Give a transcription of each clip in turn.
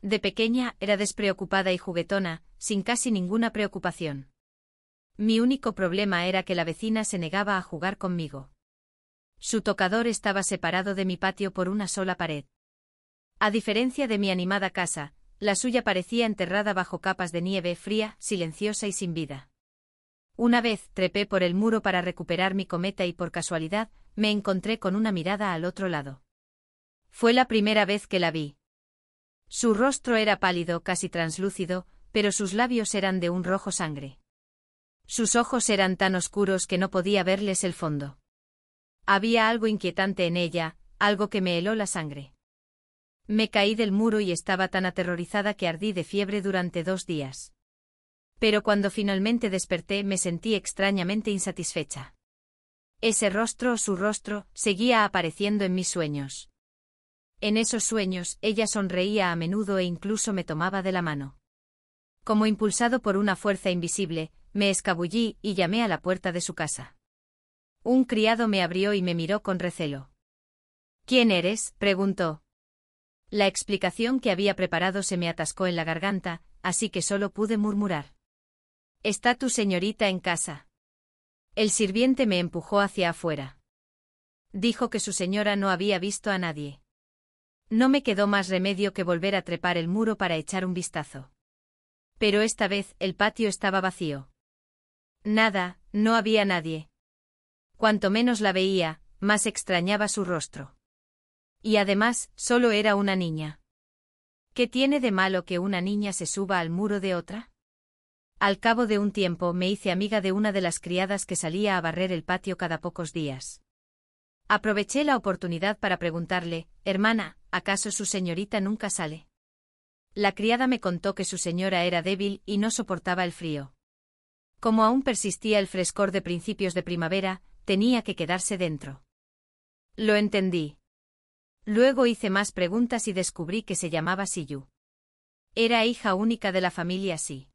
De pequeña, era despreocupada y juguetona, sin casi ninguna preocupación. Mi único problema era que la vecina se negaba a jugar conmigo. Su tocador estaba separado de mi patio por una sola pared. A diferencia de mi animada casa, la suya parecía enterrada bajo capas de nieve fría, silenciosa y sin vida. Una vez trepé por el muro para recuperar mi cometa y por casualidad, me encontré con una mirada al otro lado. Fue la primera vez que la vi. Su rostro era pálido, casi translúcido, pero sus labios eran de un rojo sangre. Sus ojos eran tan oscuros que no podía verles el fondo. Había algo inquietante en ella, algo que me heló la sangre. Me caí del muro y estaba tan aterrorizada que ardí de fiebre durante 2 días. Pero cuando finalmente desperté me sentí extrañamente insatisfecha. Ese rostro, su rostro, seguía apareciendo en mis sueños. En esos sueños, ella sonreía a menudo e incluso me tomaba de la mano. Como impulsado por una fuerza invisible, me escabullí y llamé a la puerta de su casa. Un criado me abrió y me miró con recelo. ¿Quién eres?, preguntó. La explicación que había preparado se me atascó en la garganta, así que solo pude murmurar. ¿Está tu señorita en casa? El sirviente me empujó hacia afuera. Dijo que su señora no había visto a nadie. No me quedó más remedio que volver a trepar el muro para echar un vistazo. Pero esta vez el patio estaba vacío. Nada, no había nadie. Cuanto menos la veía, más extrañaba su rostro. Y además, solo era una niña. ¿Qué tiene de malo que una niña se suba al muro de otra? Al cabo de un tiempo me hice amiga de una de las criadas que salía a barrer el patio cada pocos días. Aproveché la oportunidad para preguntarle, hermana, ¿acaso su señorita nunca sale? La criada me contó que su señora era débil y no soportaba el frío. Como aún persistía el frescor de principios de primavera, tenía que quedarse dentro. Lo entendí. Luego hice más preguntas y descubrí que se llamaba Siyu. Era hija única de la familia Si.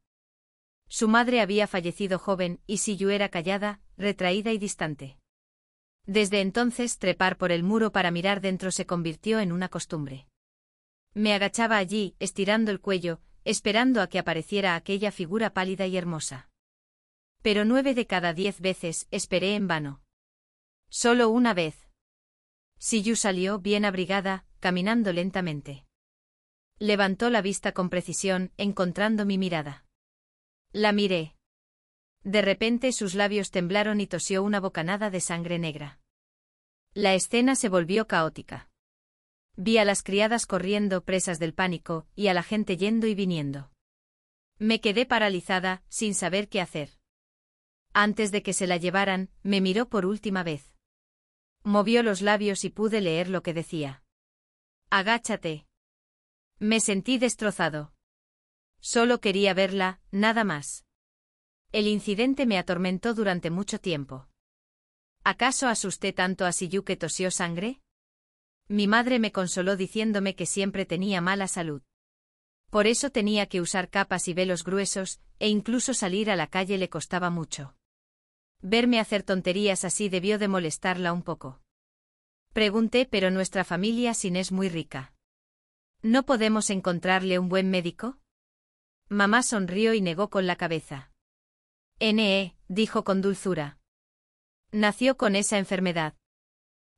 Su madre había fallecido joven y Siyu era callada, retraída y distante. Desde entonces trepar por el muro para mirar dentro se convirtió en una costumbre. Me agachaba allí, estirando el cuello, esperando a que apareciera aquella figura pálida y hermosa. Pero 9 de cada 10 veces esperé en vano. Solo una vez. Siyu salió bien abrigada, caminando lentamente. Levantó la vista con precisión, encontrando mi mirada. La miré. De repente sus labios temblaron y tosió una bocanada de sangre negra. La escena se volvió caótica. Vi a las criadas corriendo presas del pánico, y a la gente yendo y viniendo. Me quedé paralizada, sin saber qué hacer. Antes de que se la llevaran, me miró por última vez. Movió los labios y pude leer lo que decía. Agáchate. Me sentí destrozado. Solo quería verla, nada más. El incidente me atormentó durante mucho tiempo. ¿Acaso asusté tanto a Siyu que tosió sangre? Mi madre me consoló diciéndome que siempre tenía mala salud. Por eso tenía que usar capas y velos gruesos, e incluso salir a la calle le costaba mucho. Verme hacer tonterías así debió de molestarla un poco. Pregunté, pero nuestra familia Sin es muy rica. ¿No podemos encontrarle un buen médico? Mamá sonrió y negó con la cabeza. Dijo con dulzura. Nació con esa enfermedad.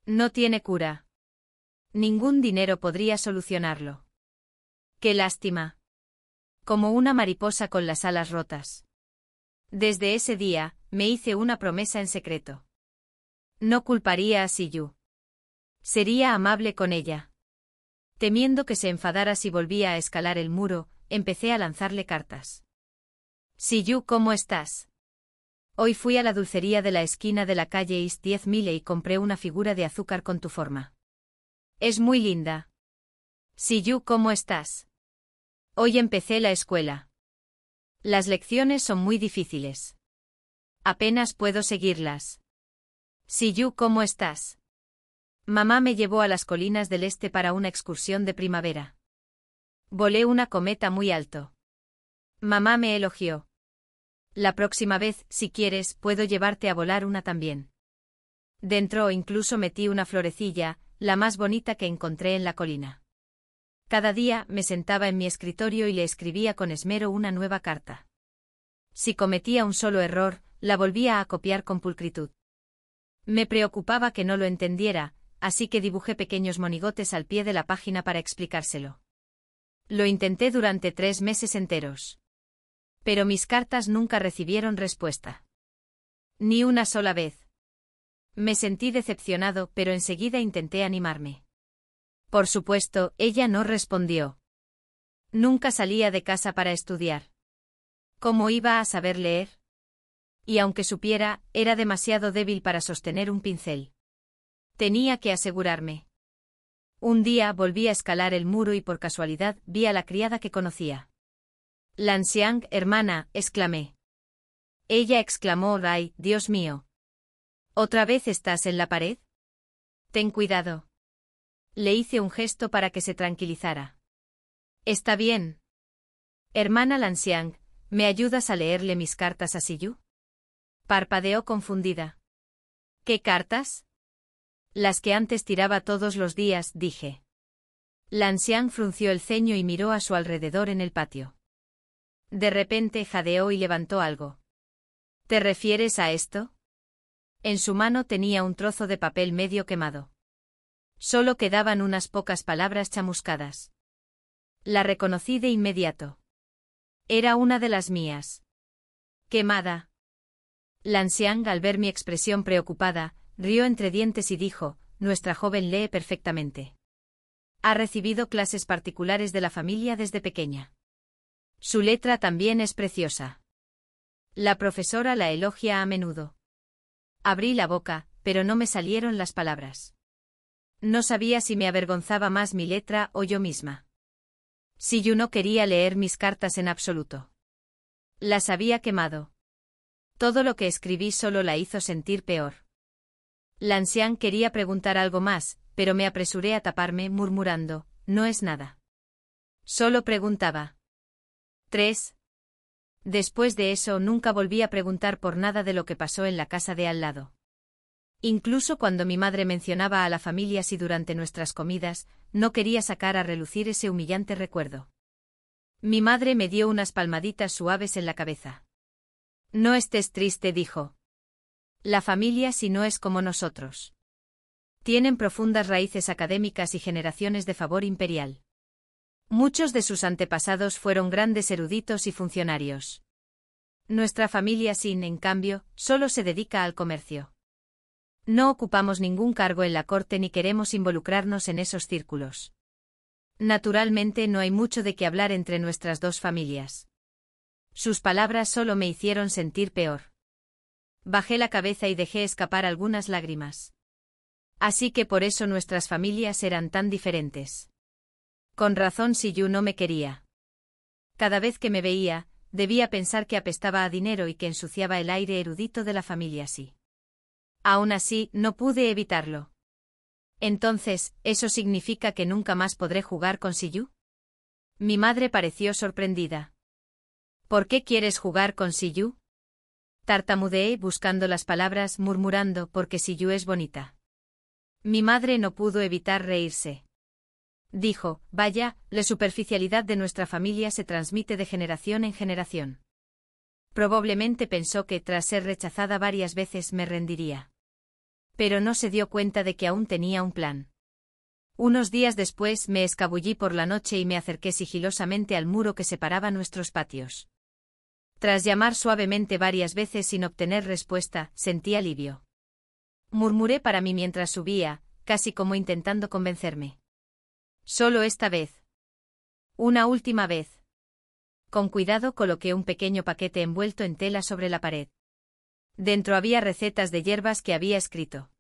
No tiene cura. Ningún dinero podría solucionarlo. ¡Qué lástima! Como una mariposa con las alas rotas. Desde ese día, me hice una promesa en secreto. No culparía a Siyu. Sería amable con ella. Temiendo que se enfadara si volvía a escalar el muro, empecé a lanzarle cartas. Siyu, ¿cómo estás? Hoy fui a la dulcería de la esquina de la calle East 10 Mile y compré una figura de azúcar con tu forma. Es muy linda. Siyu, ¿cómo estás? Hoy empecé la escuela. Las lecciones son muy difíciles. Apenas puedo seguirlas. Siyu, ¿cómo estás? Mamá me llevó a las colinas del este para una excursión de primavera. Volé una cometa muy alto. Mamá me elogió. La próxima vez, si quieres, puedo llevarte a volar una también. Dentro incluso metí una florecilla, la más bonita que encontré en la colina. Cada día me sentaba en mi escritorio y le escribía con esmero una nueva carta. Si cometía un solo error, la volvía a copiar con pulcritud. Me preocupaba que no lo entendiera, así que dibujé pequeños monigotes al pie de la página para explicárselo. Lo intenté durante 3 meses enteros. Pero mis cartas nunca recibieron respuesta. Ni una sola vez. Me sentí decepcionado, pero enseguida intenté animarme. Por supuesto, ella no respondió. Nunca salía de casa para estudiar. ¿Cómo iba a saber leer? Y aunque supiera, era demasiado débil para sostener un pincel. Tenía que asegurarme. Un día volví a escalar el muro y por casualidad vi a la criada que conocía. Lanxiang, hermana, exclamé. Ella exclamó: ¡ay, Dios mío! ¿Otra vez estás en la pared? Ten cuidado. Le hice un gesto para que se tranquilizara. Está bien. Hermana Lanxiang, ¿me ayudas a leerle mis cartas a Siyu? Parpadeó confundida. ¿Qué cartas? Las que antes tiraba todos los días, dije. Lanxiang frunció el ceño y miró a su alrededor en el patio. De repente jadeó y levantó algo. ¿Te refieres a esto? En su mano tenía un trozo de papel medio quemado. Solo quedaban unas pocas palabras chamuscadas. La reconocí de inmediato. Era una de las mías. Quemada. Lanxiang, al ver mi expresión preocupada, rió entre dientes y dijo: nuestra joven lee perfectamente. Ha recibido clases particulares de la familia desde pequeña. Su letra también es preciosa. La profesora la elogia a menudo. Abrí la boca, pero no me salieron las palabras. No sabía si me avergonzaba más mi letra o yo misma. Siyu no quería leer mis cartas en absoluto. Las había quemado. Todo lo que escribí solo la hizo sentir peor. Lanxiang quería preguntar algo más, pero me apresuré a taparme murmurando: no es nada. Solo preguntaba. 3. Después de eso nunca volví a preguntar por nada de lo que pasó en la casa de al lado. Incluso cuando mi madre mencionaba a la familia Si durante nuestras comidas, no quería sacar a relucir ese humillante recuerdo. Mi madre me dio unas palmaditas suaves en la cabeza. No estés triste, dijo. La familia Si no es como nosotros. Tienen profundas raíces académicas y generaciones de favor imperial. Muchos de sus antepasados fueron grandes eruditos y funcionarios. Nuestra familia Sin, en cambio, solo se dedica al comercio. No ocupamos ningún cargo en la corte ni queremos involucrarnos en esos círculos. Naturalmente no hay mucho de qué hablar entre nuestras dos familias. Sus palabras solo me hicieron sentir peor. Bajé la cabeza y dejé escapar algunas lágrimas. Así que por eso nuestras familias eran tan diferentes. Con razón Siyu no me quería. Cada vez que me veía, debía pensar que apestaba a dinero y que ensuciaba el aire erudito de la familia Si. Aún así, no pude evitarlo. Entonces, ¿eso significa que nunca más podré jugar con Siyu? Mi madre pareció sorprendida. ¿Por qué quieres jugar con Siyu? Tartamudeé buscando las palabras, murmurando: porque Siyu es bonita. Mi madre no pudo evitar reírse. Dijo: vaya, la superficialidad de nuestra familia se transmite de generación en generación. Probablemente pensó que tras ser rechazada varias veces me rendiría. Pero no se dio cuenta de que aún tenía un plan. Unos días después me escabullí por la noche y me acerqué sigilosamente al muro que separaba nuestros patios. Tras llamar suavemente varias veces sin obtener respuesta, sentí alivio. Murmuré para mí mientras subía, casi como intentando convencerme. Solo esta vez. Una última vez. Con cuidado coloqué un pequeño paquete envuelto en tela sobre la pared. Dentro había recetas de hierbas que había escrito.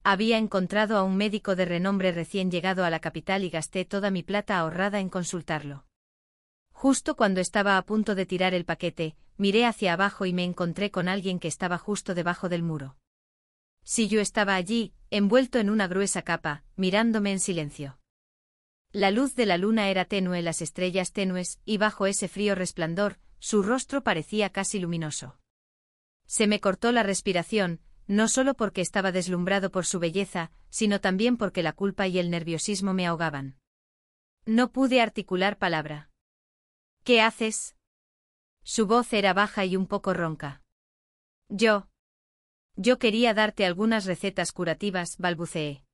Había encontrado a un médico de renombre recién llegado a la capital y gasté toda mi plata ahorrada en consultarlo. Justo cuando estaba a punto de tirar el paquete, miré hacia abajo y me encontré con alguien que estaba justo debajo del muro. Siyu estaba allí, envuelto en una gruesa capa, mirándome en silencio. La luz de la luna era tenue, las estrellas tenues, y bajo ese frío resplandor, su rostro parecía casi luminoso. Se me cortó la respiración, no solo porque estaba deslumbrado por su belleza, sino también porque la culpa y el nerviosismo me ahogaban. No pude articular palabra. ¿Qué haces? Su voz era baja y un poco ronca. Yo quería darte algunas recetas curativas, balbuceé.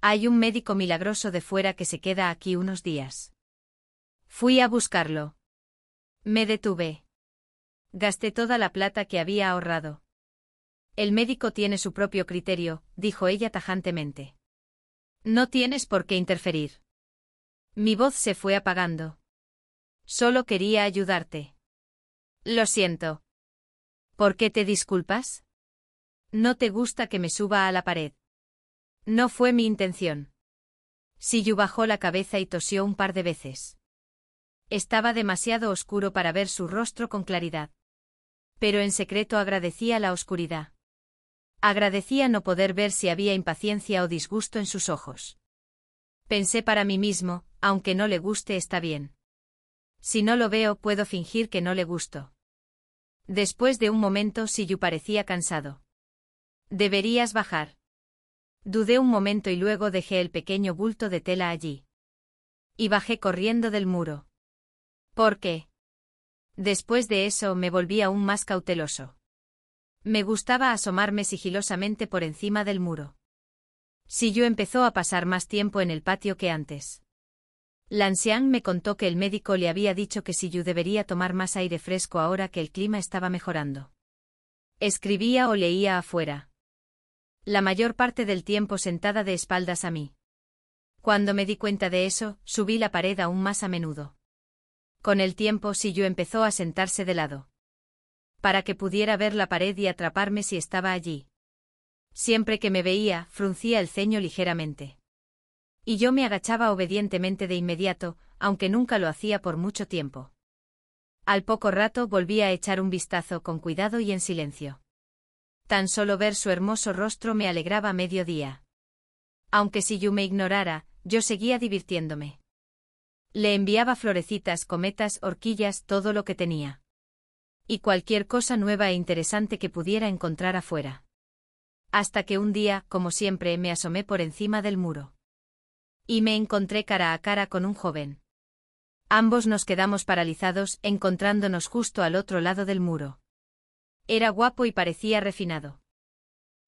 Hay un médico milagroso de fuera que se queda aquí unos días. Fui a buscarlo. Me detuve. Gasté toda la plata que había ahorrado. El médico tiene su propio criterio, dijo ella tajantemente. No tienes por qué interferir. Mi voz se fue apagando. Solo quería ayudarte. Lo siento. ¿Por qué te disculpas? No te gusta que me suba a la pared. No fue mi intención. Siyu bajó la cabeza y tosió un par de veces. Estaba demasiado oscuro para ver su rostro con claridad. Pero en secreto agradecía la oscuridad. Agradecía no poder ver si había impaciencia o disgusto en sus ojos. Pensé para mí mismo, aunque no le guste está bien. Si no lo veo puedo fingir que no le gusto. Después de un momento Siyu parecía cansado. Deberías bajar. Dudé un momento y luego dejé el pequeño bulto de tela allí. Y bajé corriendo del muro. ¿Por qué? Después de eso me volví aún más cauteloso. Me gustaba asomarme sigilosamente por encima del muro. Siyu empezó a pasar más tiempo en el patio que antes. Lanxiang me contó que el médico le había dicho que Siyu debería tomar más aire fresco ahora que el clima estaba mejorando. Escribía o leía afuera. La mayor parte del tiempo sentada de espaldas a mí. Cuando me di cuenta de eso, subí la pared aún más a menudo. Con el tiempo Siyu empezó a sentarse de lado. Para que pudiera ver la pared y atraparme si estaba allí. Siempre que me veía, fruncía el ceño ligeramente. Y yo me agachaba obedientemente de inmediato, aunque nunca lo hacía por mucho tiempo. Al poco rato volví a echar un vistazo con cuidado y en silencio. Tan solo ver su hermoso rostro me alegraba mediodía. Aunque Siyu me ignorara, yo seguía divirtiéndome. Le enviaba florecitas, cometas, horquillas, todo lo que tenía. Y cualquier cosa nueva e interesante que pudiera encontrar afuera. Hasta que un día, como siempre, me asomé por encima del muro. Y me encontré cara a cara con un joven. Ambos nos quedamos paralizados, encontrándonos justo al otro lado del muro. Era guapo y parecía refinado.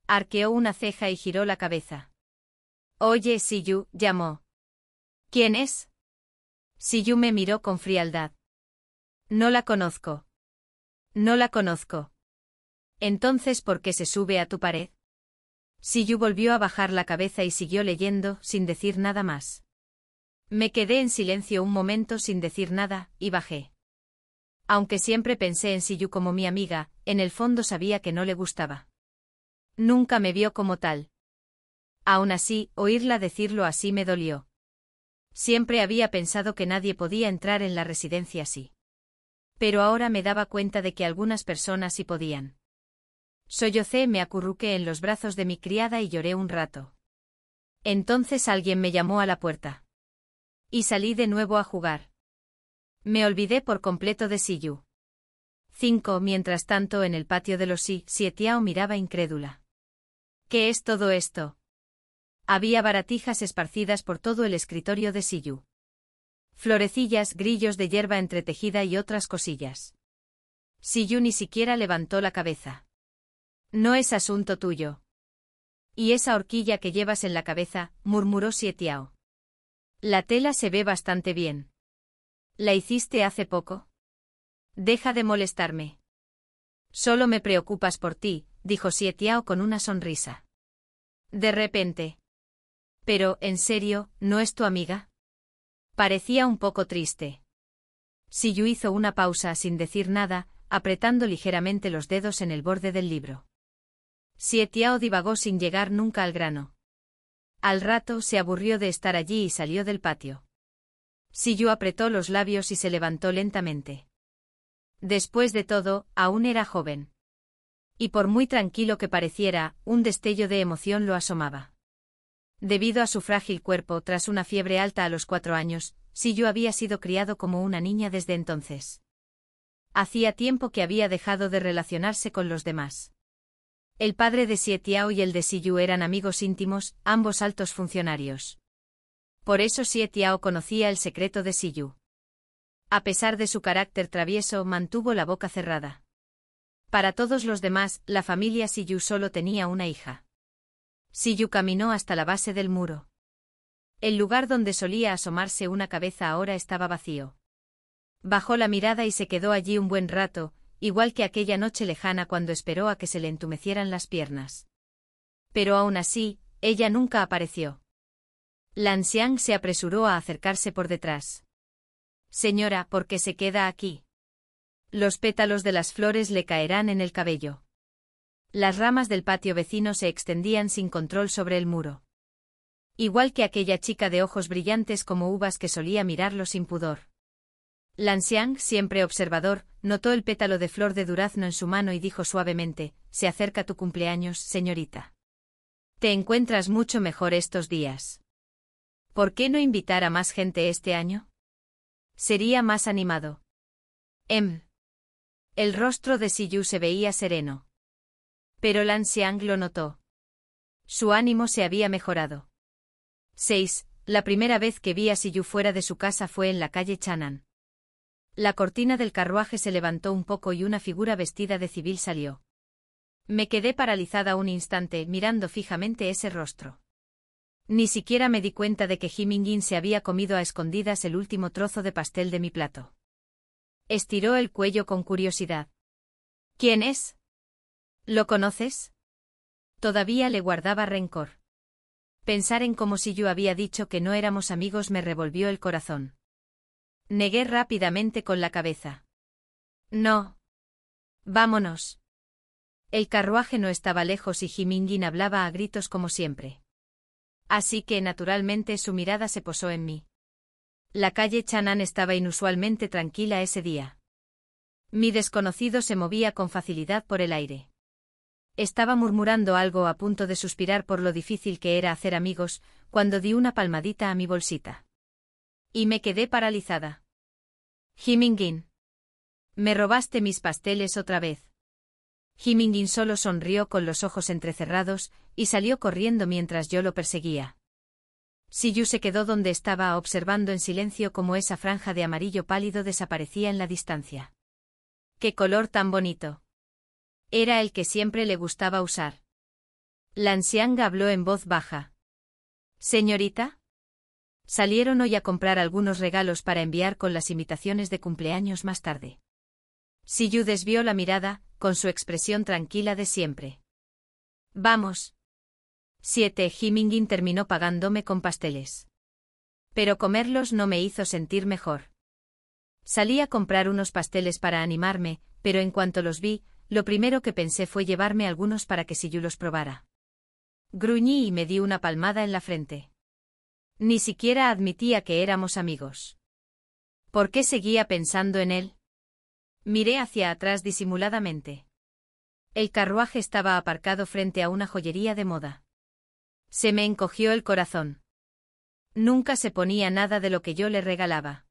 Arqueó una ceja y giró la cabeza. Oye, Siyu, llamó. ¿Quién es? Siyu me miró con frialdad. No la conozco. No la conozco. Entonces, ¿por qué se sube a tu pared? Siyu volvió a bajar la cabeza y siguió leyendo, sin decir nada más. Me quedé en silencio un momento sin decir nada, y bajé. Aunque siempre pensé en Siyu como mi amiga, en el fondo sabía que no le gustaba. Nunca me vio como tal. Aún así, oírla decirlo así me dolió. Siempre había pensado que nadie podía entrar en la residencia así. Pero ahora me daba cuenta de que algunas personas sí podían. Sollocé, me acurruqué en los brazos de mi criada y lloré un rato. Entonces alguien me llamó a la puerta. Y salí de nuevo a jugar. Me olvidé por completo de Siyu. 5. Mientras tanto, en el patio de los Xietiao miraba incrédula. ¿Qué es todo esto? Había baratijas esparcidas por todo el escritorio de Siyu. Florecillas, grillos de hierba entretejida y otras cosillas. Siyu ni siquiera levantó la cabeza. No es asunto tuyo. ¿Y esa horquilla que llevas en la cabeza?, murmuró Xietiao. La tela se ve bastante bien. ¿La hiciste hace poco? Deja de molestarme. Solo me preocupas por ti, dijo Xietiao con una sonrisa. De repente. Pero, en serio, ¿no es tu amiga? Parecía un poco triste. Siyu hizo una pausa sin decir nada, apretando ligeramente los dedos en el borde del libro. Xietiao divagó sin llegar nunca al grano. Al rato se aburrió de estar allí y salió del patio. Siyu apretó los labios y se levantó lentamente. Después de todo, aún era joven. Y por muy tranquilo que pareciera, un destello de emoción lo asomaba. Debido a su frágil cuerpo tras una fiebre alta a los 4 años, Siyu había sido criado como una niña desde entonces. Hacía tiempo que había dejado de relacionarse con los demás. El padre de Xietiao y el de Siyu eran amigos íntimos, ambos altos funcionarios. Por eso Xie Tiao conocía el secreto de Si Yu. A pesar de su carácter travieso, mantuvo la boca cerrada. Para todos los demás, la familia Si Yu solo tenía una hija. Si Yu caminó hasta la base del muro. El lugar donde solía asomarse una cabeza ahora estaba vacío. Bajó la mirada y se quedó allí un buen rato, igual que aquella noche lejana cuando esperó a que se le entumecieran las piernas. Pero aún así, ella nunca apareció. Lan Xiang se apresuró a acercarse por detrás. Señora, ¿por qué se queda aquí? Los pétalos de las flores le caerán en el cabello. Las ramas del patio vecino se extendían sin control sobre el muro. Igual que aquella chica de ojos brillantes como uvas que solía mirarlo sin pudor. Lan Xiang, siempre observador, notó el pétalo de flor de durazno en su mano y dijo suavemente: «Se acerca tu cumpleaños, señorita. ¿Te encuentras mucho mejor estos días? ¿Por qué no invitar a más gente este año? Sería más animado». El rostro de Si Yu se veía sereno. Pero Lan Xiang lo notó. Su ánimo se había mejorado. 6. La primera vez que vi a Si Yu fuera de su casa fue en la calle Chanan. La cortina del carruaje se levantó un poco y una figura vestida de civil salió. Me quedé paralizada un instante mirando fijamente ese rostro. Ni siquiera me di cuenta de que Ji Mingjin se había comido a escondidas el último trozo de pastel de mi plato. Estiró el cuello con curiosidad. ¿Quién es? ¿Lo conoces? Todavía le guardaba rencor. Pensar en cómo Si Yu había dicho que no éramos amigos me revolvió el corazón. Negué rápidamente con la cabeza. No. Vámonos. El carruaje no estaba lejos y Ji Mingjin hablaba a gritos como siempre. Así que, naturalmente, su mirada se posó en mí. La calle Chanan estaba inusualmente tranquila ese día. Mi desconocido se movía con facilidad por el aire. Estaba murmurando algo a punto de suspirar por lo difícil que era hacer amigos, cuando di una palmadita a mi bolsita. Y me quedé paralizada. Ji Mingjin. Me robaste mis pasteles otra vez. Ji Mingjin solo sonrió con los ojos entrecerrados, y salió corriendo mientras yo lo perseguía. Si Yu se quedó donde estaba observando en silencio cómo esa franja de amarillo pálido desaparecía en la distancia. ¡Qué color tan bonito! Era el que siempre le gustaba usar. Lan Xiang habló en voz baja. ¿Señorita? Salieron hoy a comprar algunos regalos para enviar con las invitaciones de cumpleaños más tarde. Si Yu desvió la mirada, con su expresión tranquila de siempre. Vamos. 7. Ji Mingjin terminó pagándome con pasteles. Pero comerlos no me hizo sentir mejor. Salí a comprar unos pasteles para animarme, pero en cuanto los vi, lo primero que pensé fue llevarme algunos para que Si Yu los probara. Gruñí y me di una palmada en la frente. Ni siquiera admitía que éramos amigos. ¿Por qué seguía pensando en él? Miré hacia atrás disimuladamente. El carruaje estaba aparcado frente a una joyería de moda. Se me encogió el corazón. Nunca se ponía nada de lo que yo le regalaba.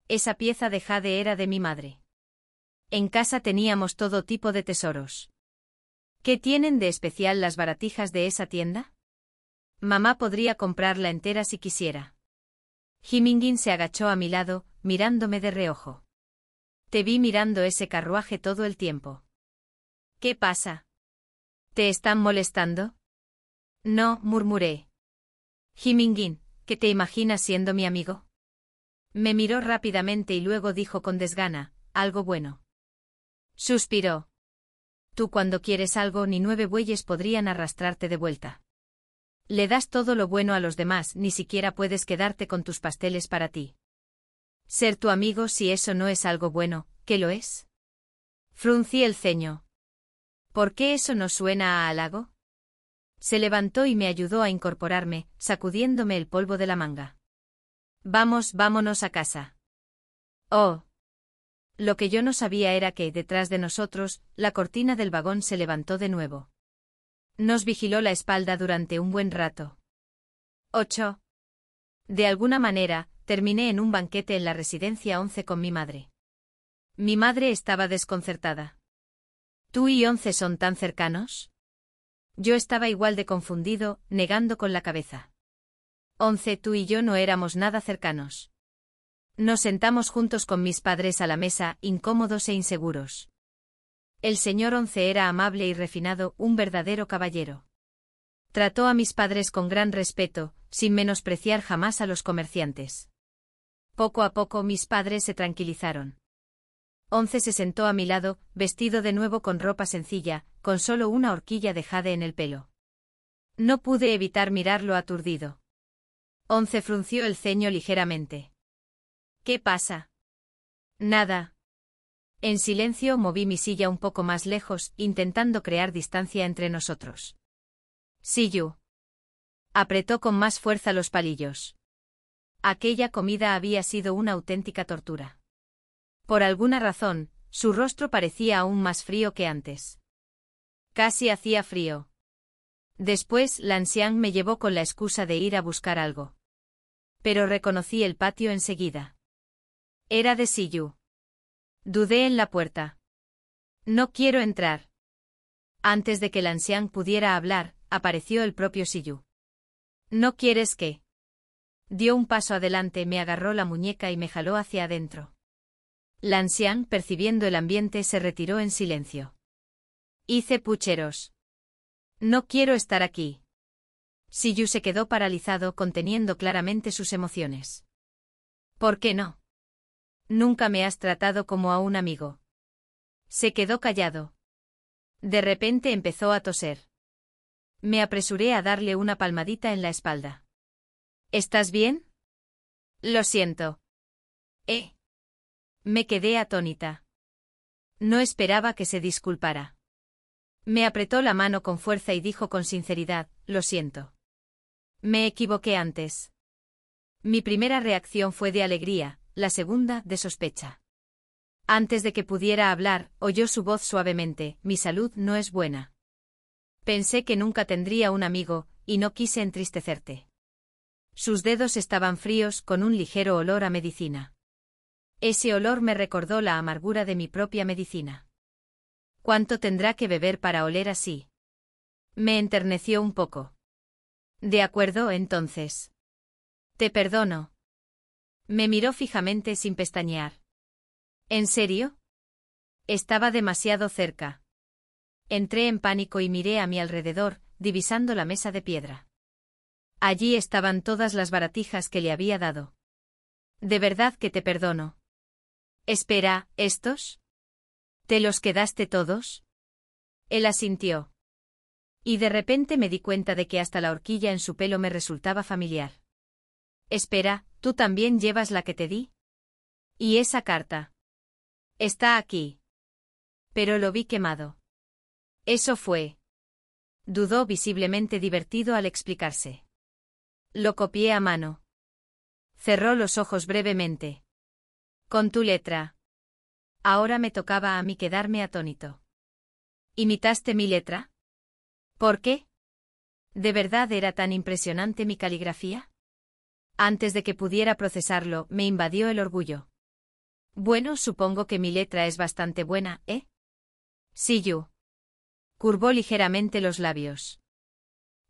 Esa pieza de jade era de mi madre. En casa teníamos todo tipo de tesoros. ¿Qué tienen de especial las baratijas de esa tienda? Mamá podría comprarla entera si quisiera. Ji Mingjin se agachó a mi lado, mirándome de reojo. Te vi mirando ese carruaje todo el tiempo. ¿Qué pasa? ¿Te están molestando? No, murmuré. Ji Mingjin, ¿qué te imaginas siendo mi amigo? Me miró rápidamente y luego dijo con desgana: algo bueno. Suspiró. Tú cuando quieres algo ni 9 bueyes podrían arrastrarte de vuelta. Le das todo lo bueno a los demás, ni siquiera puedes quedarte con tus pasteles para ti. Ser tu amigo, si eso no es algo bueno, ¿qué lo es? Fruncí el ceño. ¿Por qué eso no suena a halago? Se levantó y me ayudó a incorporarme, sacudiéndome el polvo de la manga. Vamos, vámonos a casa. Oh. Lo que yo no sabía era que, detrás de nosotros, la cortina del vagón se levantó de nuevo. Nos vigiló la espalda durante un buen rato. 8. De alguna manera, terminé en un banquete en la residencia 11 con mi madre. Mi madre estaba desconcertada. ¿Tú y 11 son tan cercanos? Yo estaba igual de confundido, negando con la cabeza. 11 Tú y yo no éramos nada cercanos. Nos sentamos juntos con mis padres a la mesa, incómodos e inseguros. El señor 11 era amable y refinado, un verdadero caballero. Trató a mis padres con gran respeto, sin menospreciar jamás a los comerciantes. Poco a poco mis padres se tranquilizaron. 11 se sentó a mi lado, vestido de nuevo con ropa sencilla, con solo una horquilla de jade en el pelo. No pude evitar mirarlo aturdido. 11 frunció el ceño ligeramente. ¿Qué pasa? Nada. En silencio moví mi silla un poco más lejos, intentando crear distancia entre nosotros. Siyu. Apretó con más fuerza los palillos. Aquella comida había sido una auténtica tortura. Por alguna razón, su rostro parecía aún más frío que antes. Casi hacía frío. Después, Lanxiang me llevó con la excusa de ir a buscar algo. Pero reconocí el patio enseguida. Era de Siyu. Dudé en la puerta. No quiero entrar. Antes de que Lanxiang pudiera hablar, apareció el propio Siyu. ¿No quieres qué? Dio un paso adelante, me agarró la muñeca y me jaló hacia adentro. Lanxiang, percibiendo el ambiente, se retiró en silencio. Hice pucheros. No quiero estar aquí. Siyu se quedó paralizado, conteniendo claramente sus emociones. ¿Por qué no? Nunca me has tratado como a un amigo. Se quedó callado. De repente empezó a toser. Me apresuré a darle una palmadita en la espalda. ¿Estás bien? Lo siento. Me quedé atónita. No esperaba que se disculpara. Me apretó la mano con fuerza y dijo con sinceridad, lo siento. Me equivoqué antes. Mi primera reacción fue de alegría, la segunda de sospecha. Antes de que pudiera hablar, oyó su voz suavemente, mi salud no es buena. Pensé que nunca tendría un amigo, y no quise entristecerte. Sus dedos estaban fríos, con un ligero olor a medicina. Ese olor me recordó la amargura de mi propia medicina. ¿Cuánto tendrá que beber para oler así? Me enterneció un poco. De acuerdo, entonces. Te perdono. Me miró fijamente sin pestañear. ¿En serio? Estaba demasiado cerca. Entré en pánico y miré a mi alrededor, divisando la mesa de piedra. Allí estaban todas las baratijas que le había dado. De verdad que te perdono. Espera, ¿estos? ¿Te los quedaste todos? Él asintió. Y de repente me di cuenta de que hasta la horquilla en su pelo me resultaba familiar. Espera, ¿tú también llevas la que te di? ¿Y esa carta? Está aquí. Pero lo vi quemado. Eso fue. Dudó, visiblemente divertido al explicarse. Lo copié a mano. Cerró los ojos brevemente. Con tu letra. Ahora me tocaba a mí quedarme atónito. ¿Imitaste mi letra? ¿Por qué? ¿De verdad era tan impresionante mi caligrafía? Antes de que pudiera procesarlo, me invadió el orgullo. Bueno, supongo que mi letra es bastante buena, ¿eh? Siyu. Curvó ligeramente los labios.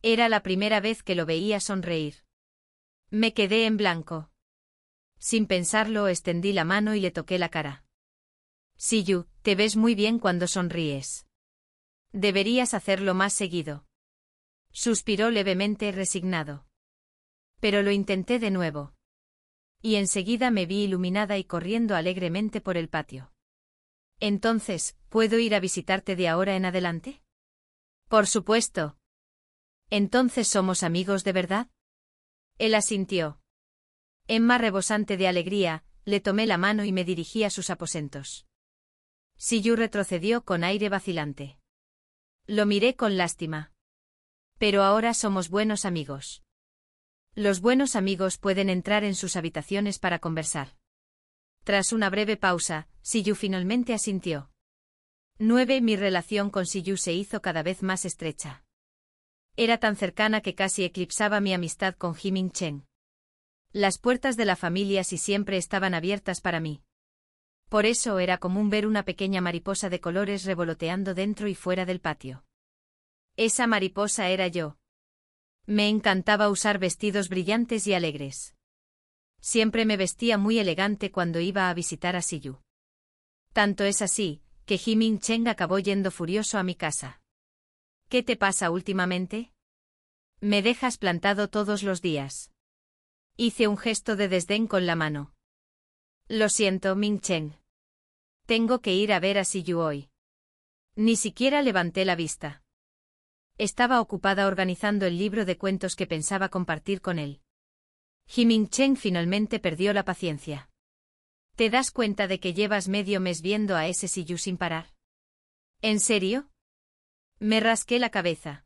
Era la primera vez que lo veía sonreír. Me quedé en blanco. Sin pensarlo, extendí la mano y le toqué la cara. Siyu, te ves muy bien cuando sonríes. Deberías hacerlo más seguido. Suspiró levemente, resignado. Pero lo intenté de nuevo. Y enseguida me vi iluminada y corriendo alegremente por el patio. Entonces, ¿puedo ir a visitarte de ahora en adelante? Por supuesto. ¿Entonces somos amigos de verdad? Él asintió. Emma, rebosante de alegría, le tomé la mano y me dirigí a sus aposentos. Siyu retrocedió con aire vacilante. Lo miré con lástima. Pero ahora somos buenos amigos. Los buenos amigos pueden entrar en sus habitaciones para conversar. Tras una breve pausa, Siyu finalmente asintió. 9. Mi relación con Siyu se hizo cada vez más estrecha. Era tan cercana que casi eclipsaba mi amistad con Jiming Chen. Las puertas de la familia sí siempre estaban abiertas para mí. Por eso era común ver una pequeña mariposa de colores revoloteando dentro y fuera del patio. Esa mariposa era yo. Me encantaba usar vestidos brillantes y alegres. Siempre me vestía muy elegante cuando iba a visitar a Siyu. Tanto es así, que Ji-Ming Cheng acabó yendo furioso a mi casa. ¿Qué te pasa últimamente? Me dejas plantado todos los días. Hice un gesto de desdén con la mano. Lo siento, Ming Cheng. Tengo que ir a ver a Siyu hoy. Ni siquiera levanté la vista. Estaba ocupada organizando el libro de cuentos que pensaba compartir con él. Ji-Ming Cheng finalmente perdió la paciencia. ¿Te das cuenta de que llevas medio mes viendo a ese Siyu sin parar? ¿En serio? Me rasqué la cabeza.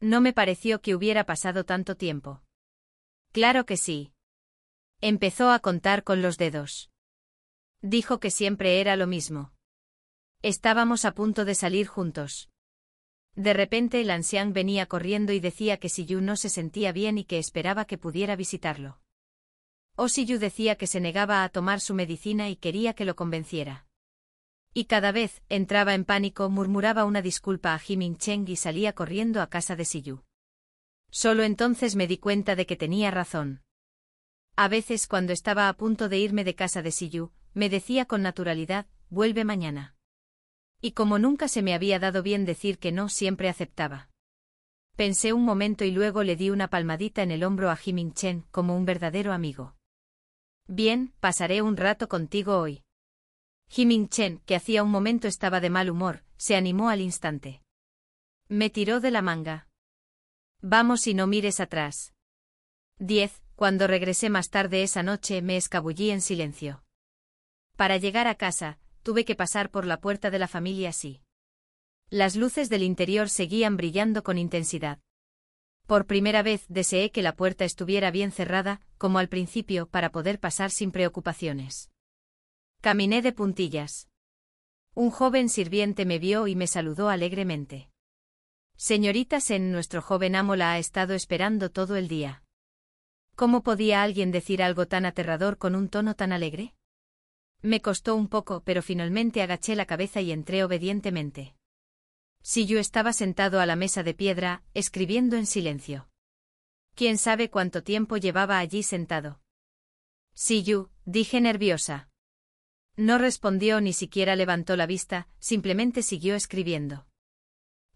No me pareció que hubiera pasado tanto tiempo. Claro que sí. Empezó a contar con los dedos. Dijo que siempre era lo mismo. Estábamos a punto de salir juntos. De repente el ancián venía corriendo y decía que Siyu no se sentía bien y que esperaba que pudiera visitarlo. O Siyu decía que se negaba a tomar su medicina y quería que lo convenciera. Y cada vez entraba en pánico, murmuraba una disculpa a Ji-Ming Cheng y salía corriendo a casa de Siyu. Solo entonces me di cuenta de que tenía razón. A veces cuando estaba a punto de irme de casa de Siyu, me decía con naturalidad, vuelve mañana. Y como nunca se me había dado bien decir que no, siempre aceptaba. Pensé un momento y luego le di una palmadita en el hombro a Ji-Ming Cheng como un verdadero amigo. Bien, pasaré un rato contigo hoy. Ji-Ming Cheng, que hacía un momento estaba de mal humor, se animó al instante. Me tiró de la manga. Vamos y no mires atrás. 10. Cuando regresé más tarde esa noche me escabullí en silencio. Para llegar a casa, tuve que pasar por la puerta de la familia Xi. Las luces del interior seguían brillando con intensidad. Por primera vez deseé que la puerta estuviera bien cerrada, como al principio, para poder pasar sin preocupaciones. Caminé de puntillas. Un joven sirviente me vio y me saludó alegremente. Señorita Sen, nuestro joven amo la ha estado esperando todo el día. ¿Cómo podía alguien decir algo tan aterrador con un tono tan alegre? Me costó un poco, pero finalmente agaché la cabeza y entré obedientemente. Siyu estaba sentado a la mesa de piedra, escribiendo en silencio. ¿Quién sabe cuánto tiempo llevaba allí sentado? Siyu, dije nerviosa. No respondió ni siquiera levantó la vista, simplemente siguió escribiendo.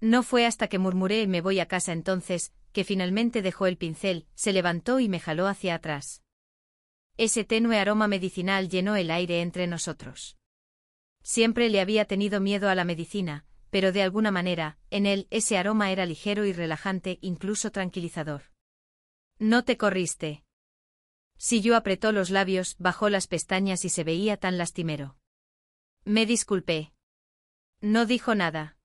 No fue hasta que murmuré me voy a casa entonces, que finalmente dejó el pincel, se levantó y me jaló hacia atrás. Ese tenue aroma medicinal llenó el aire entre nosotros. Siempre le había tenido miedo a la medicina, pero de alguna manera, en él, ese aroma era ligero y relajante, incluso tranquilizador. No te corriste. Siyu apretó los labios, bajó las pestañas y se veía tan lastimero. Me disculpé. No dijo nada.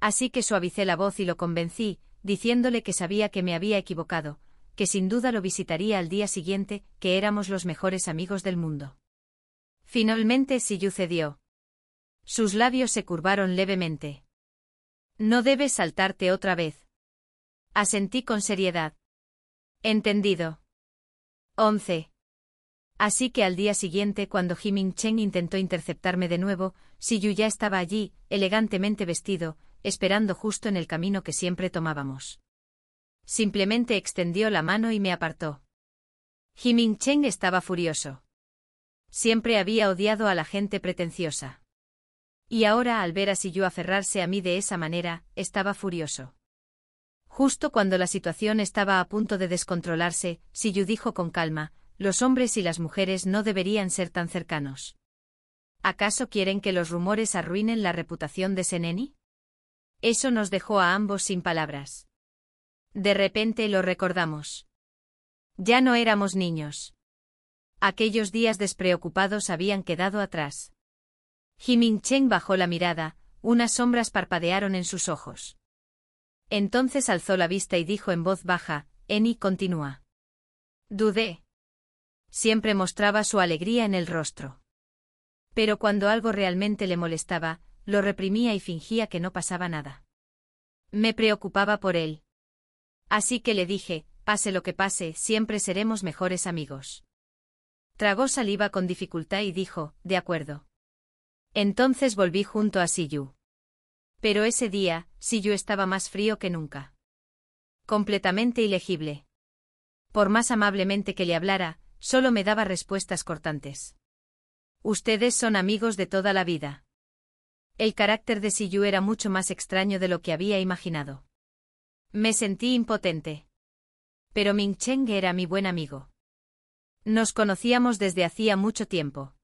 Así que suavicé la voz y lo convencí, diciéndole que sabía que me había equivocado, que sin duda lo visitaría al día siguiente, que éramos los mejores amigos del mundo. Finalmente Siyu cedió. Sus labios se curvaron levemente. No debes saltarte otra vez. Asentí con seriedad. Entendido. 11. Así que al día siguiente, cuando Ji-Ming Cheng intentó interceptarme de nuevo, Siyu ya estaba allí, elegantemente vestido, esperando justo en el camino que siempre tomábamos. Simplemente extendió la mano y me apartó. Ji-Ming Cheng estaba furioso. Siempre había odiado a la gente pretenciosa. Y ahora, al ver a Siyu aferrarse a mí de esa manera, estaba furioso. Justo cuando la situación estaba a punto de descontrolarse, Siyu dijo con calma, los hombres y las mujeres no deberían ser tan cercanos. ¿Acaso quieren que los rumores arruinen la reputación de Seneni? Eso nos dejó a ambos sin palabras. De repente lo recordamos. Ya no éramos niños. Aquellos días despreocupados habían quedado atrás. Ji-Ming Cheng bajó la mirada, unas sombras parpadearon en sus ojos. Entonces alzó la vista y dijo en voz baja, Eni, continúa. Dudé. Siempre mostraba su alegría en el rostro. Pero cuando algo realmente le molestaba, lo reprimía y fingía que no pasaba nada. Me preocupaba por él. Así que le dije, pase lo que pase, siempre seremos mejores amigos. Tragó saliva con dificultad y dijo, de acuerdo. Entonces volví junto a Siyu. Pero ese día, Siyu estaba más frío que nunca. Completamente ilegible. Por más amablemente que le hablara, solo me daba respuestas cortantes. Ustedes son amigos de toda la vida. El carácter de Siyu era mucho más extraño de lo que había imaginado. Me sentí impotente. Pero Ming Cheng era mi buen amigo. Nos conocíamos desde hacía mucho tiempo.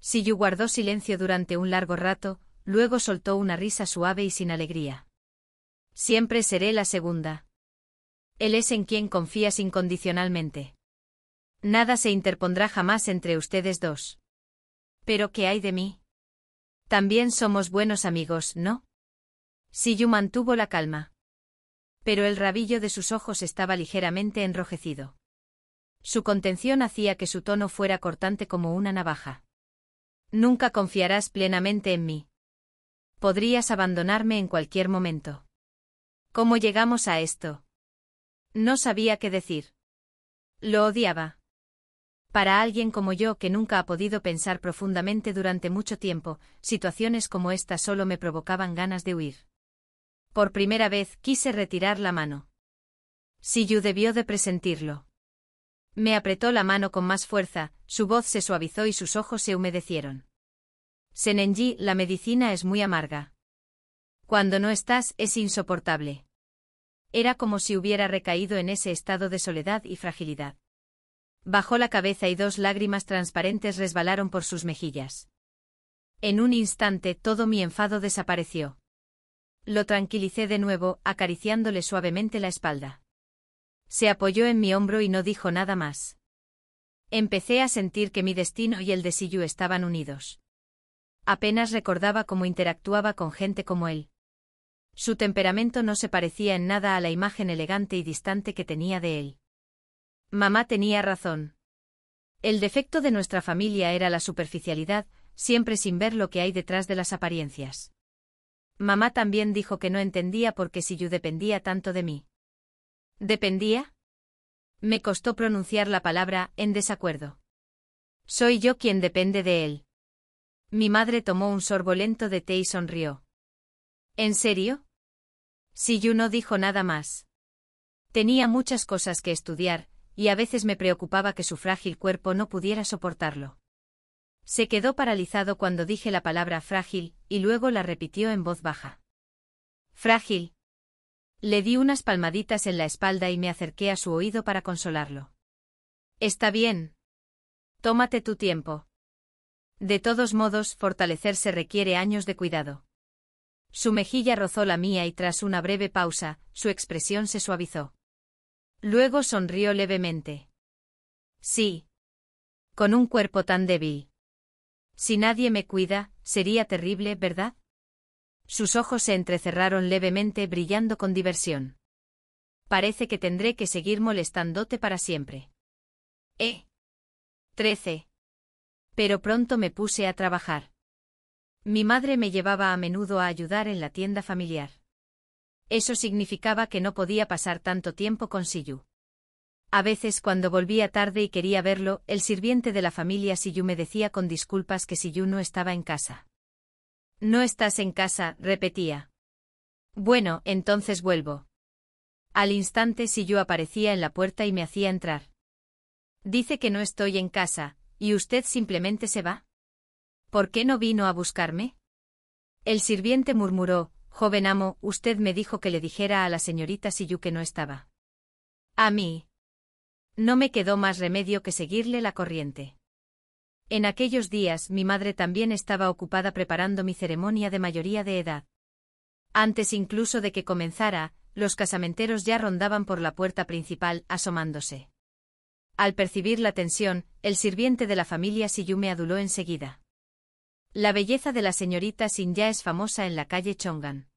Siyu guardó silencio durante un largo rato, luego soltó una risa suave y sin alegría. Siempre seré la segunda. Él es en quien confías incondicionalmente. Nada se interpondrá jamás entre ustedes dos. ¿Pero qué hay de mí? También somos buenos amigos, ¿no? Siyu mantuvo la calma. Pero el rabillo de sus ojos estaba ligeramente enrojecido. Su contención hacía que su tono fuera cortante como una navaja. Nunca confiarás plenamente en mí. Podrías abandonarme en cualquier momento. ¿Cómo llegamos a esto? No sabía qué decir. Lo odiaba. Para alguien como yo que nunca ha podido pensar profundamente durante mucho tiempo, situaciones como esta solo me provocaban ganas de huir. Por primera vez quise retirar la mano. Siyu debió de presentirlo. Me apretó la mano con más fuerza, su voz se suavizó y sus ojos se humedecieron. Senenji, la medicina es muy amarga. Cuando no estás, es insoportable. Era como si hubiera recaído en ese estado de soledad y fragilidad. Bajó la cabeza y 2 lágrimas transparentes resbalaron por sus mejillas. En un instante todo mi enfado desapareció. Lo tranquilicé de nuevo, acariciándole suavemente la espalda. Se apoyó en mi hombro y no dijo nada más. Empecé a sentir que mi destino y el de Siyu estaban unidos. Apenas recordaba cómo interactuaba con gente como él. Su temperamento no se parecía en nada a la imagen elegante y distante que tenía de él. Mamá tenía razón. El defecto de nuestra familia era la superficialidad, siempre sin ver lo que hay detrás de las apariencias. Mamá también dijo que no entendía por qué Siyu dependía tanto de mí. ¿Dependía? Me costó pronunciar la palabra, en desacuerdo. Soy yo quien depende de él. Mi madre tomó un sorbo lento de té y sonrió. ¿En serio? Siyu no dijo nada más. Tenía muchas cosas que estudiar, y a veces me preocupaba que su frágil cuerpo no pudiera soportarlo. Se quedó paralizado cuando dije la palabra frágil, y luego la repitió en voz baja. Frágil. Le di unas palmaditas en la espalda y me acerqué a su oído para consolarlo. Está bien. Tómate tu tiempo. De todos modos, fortalecerse requiere años de cuidado. Su mejilla rozó la mía y tras una breve pausa, su expresión se suavizó. Luego sonrió levemente. Sí. Con un cuerpo tan débil. Si nadie me cuida, sería terrible, ¿verdad? Sus ojos se entrecerraron levemente, brillando con diversión. Parece que tendré que seguir molestándote para siempre. 13. Pero pronto me puse a trabajar. Mi madre me llevaba a menudo a ayudar en la tienda familiar. Eso significaba que no podía pasar tanto tiempo con Siyu. A veces cuando volvía tarde y quería verlo, el sirviente de la familia Siyu me decía con disculpas que Siyu no estaba en casa. No estás en casa, repetía. Bueno, entonces vuelvo. Al instante Siyu aparecía en la puerta y me hacía entrar. Dice que no estoy en casa, ¿y usted simplemente se va? ¿Por qué no vino a buscarme? El sirviente murmuró, joven amo, usted me dijo que le dijera a la señorita Siyu que no estaba. A mí. No me quedó más remedio que seguirle la corriente. En aquellos días mi madre también estaba ocupada preparando mi ceremonia de mayoría de edad. Antes incluso de que comenzara, los casamenteros ya rondaban por la puerta principal, asomándose. Al percibir la tensión, el sirviente de la familia Siyu me aduló enseguida. La belleza de la señorita Sin ya es famosa en la calle Chongan.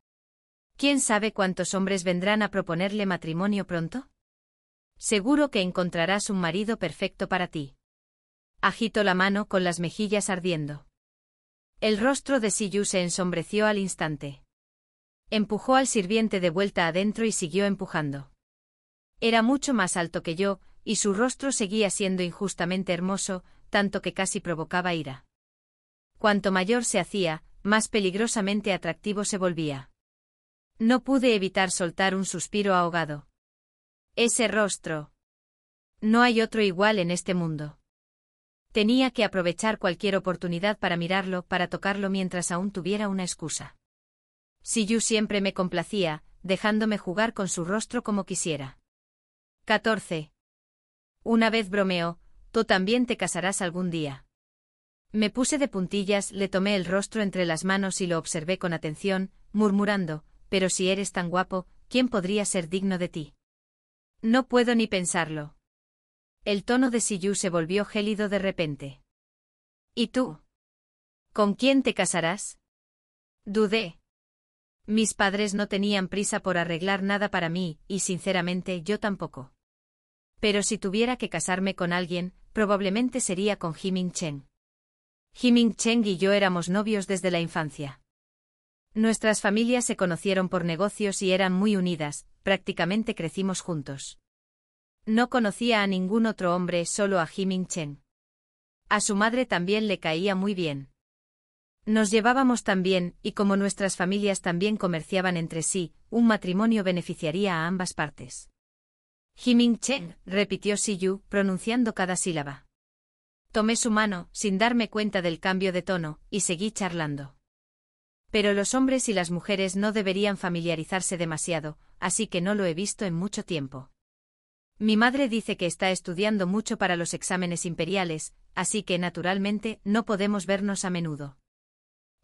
¿Quién sabe cuántos hombres vendrán a proponerle matrimonio pronto? Seguro que encontrarás un marido perfecto para ti. Agitó la mano con las mejillas ardiendo. El rostro de Siyu se ensombreció al instante. Empujó al sirviente de vuelta adentro y siguió empujando. Era mucho más alto que yo, y su rostro seguía siendo injustamente hermoso, tanto que casi provocaba ira. Cuanto mayor se hacía, más peligrosamente atractivo se volvía. No pude evitar soltar un suspiro ahogado. Ese rostro. No hay otro igual en este mundo. Tenía que aprovechar cualquier oportunidad para mirarlo, para tocarlo mientras aún tuviera una excusa. Si-yu siempre me complacía, dejándome jugar con su rostro como quisiera. 14. Una vez bromeó, tú también te casarás algún día. Me puse de puntillas, le tomé el rostro entre las manos y lo observé con atención, murmurando, pero si eres tan guapo, ¿quién podría ser digno de ti? No puedo ni pensarlo. El tono de Si-yu se volvió gélido de repente. ¿Y tú? ¿Con quién te casarás? Dudé. Mis padres no tenían prisa por arreglar nada para mí, y sinceramente yo tampoco. Pero si tuviera que casarme con alguien, probablemente sería con Jiming Chen. Jiming Chen y yo éramos novios desde la infancia. Nuestras familias se conocieron por negocios y eran muy unidas, prácticamente crecimos juntos. No conocía a ningún otro hombre, solo a Jiming Chen. A su madre también le caía muy bien. Nos llevábamos tan bien, y como nuestras familias también comerciaban entre sí, un matrimonio beneficiaría a ambas partes. Jiming Chen, repitió Si-yu, pronunciando cada sílaba. Tomé su mano, sin darme cuenta del cambio de tono, y seguí charlando. Pero los hombres y las mujeres no deberían familiarizarse demasiado, así que no lo he visto en mucho tiempo. Mi madre dice que está estudiando mucho para los exámenes imperiales, así que naturalmente no podemos vernos a menudo.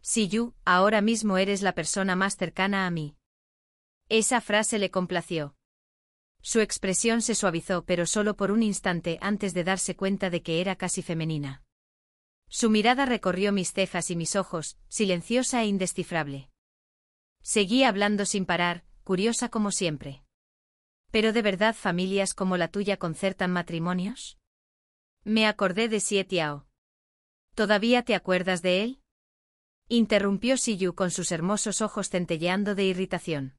Si-yu, ahora mismo eres la persona más cercana a mí. Esa frase le complació. Su expresión se suavizó, pero solo por un instante antes de darse cuenta de que era casi femenina. Su mirada recorrió mis cejas y mis ojos, silenciosa e indescifrable. Seguí hablando sin parar, curiosa como siempre. ¿Pero de verdad familias como la tuya concertan matrimonios? Me acordé de Xie Tiao. ¿Todavía te acuerdas de él? Interrumpió Si-yu con sus hermosos ojos centelleando de irritación.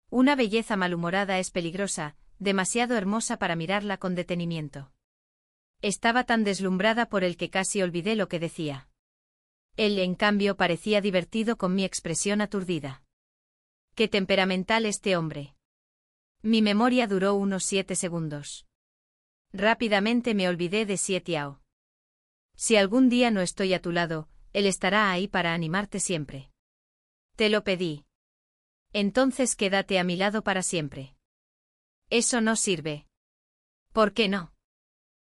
Una belleza malhumorada es peligrosa, demasiado hermosa para mirarla con detenimiento. Estaba tan deslumbrada por él que casi olvidé lo que decía. Él, en cambio, parecía divertido con mi expresión aturdida. ¡Qué temperamental este hombre! Mi memoria duró unos 7 segundos. Rápidamente me olvidé de Xie Tiao. Si algún día no estoy a tu lado, él estará ahí para animarte siempre. Te lo pedí. Entonces quédate a mi lado para siempre. Eso no sirve. ¿Por qué no?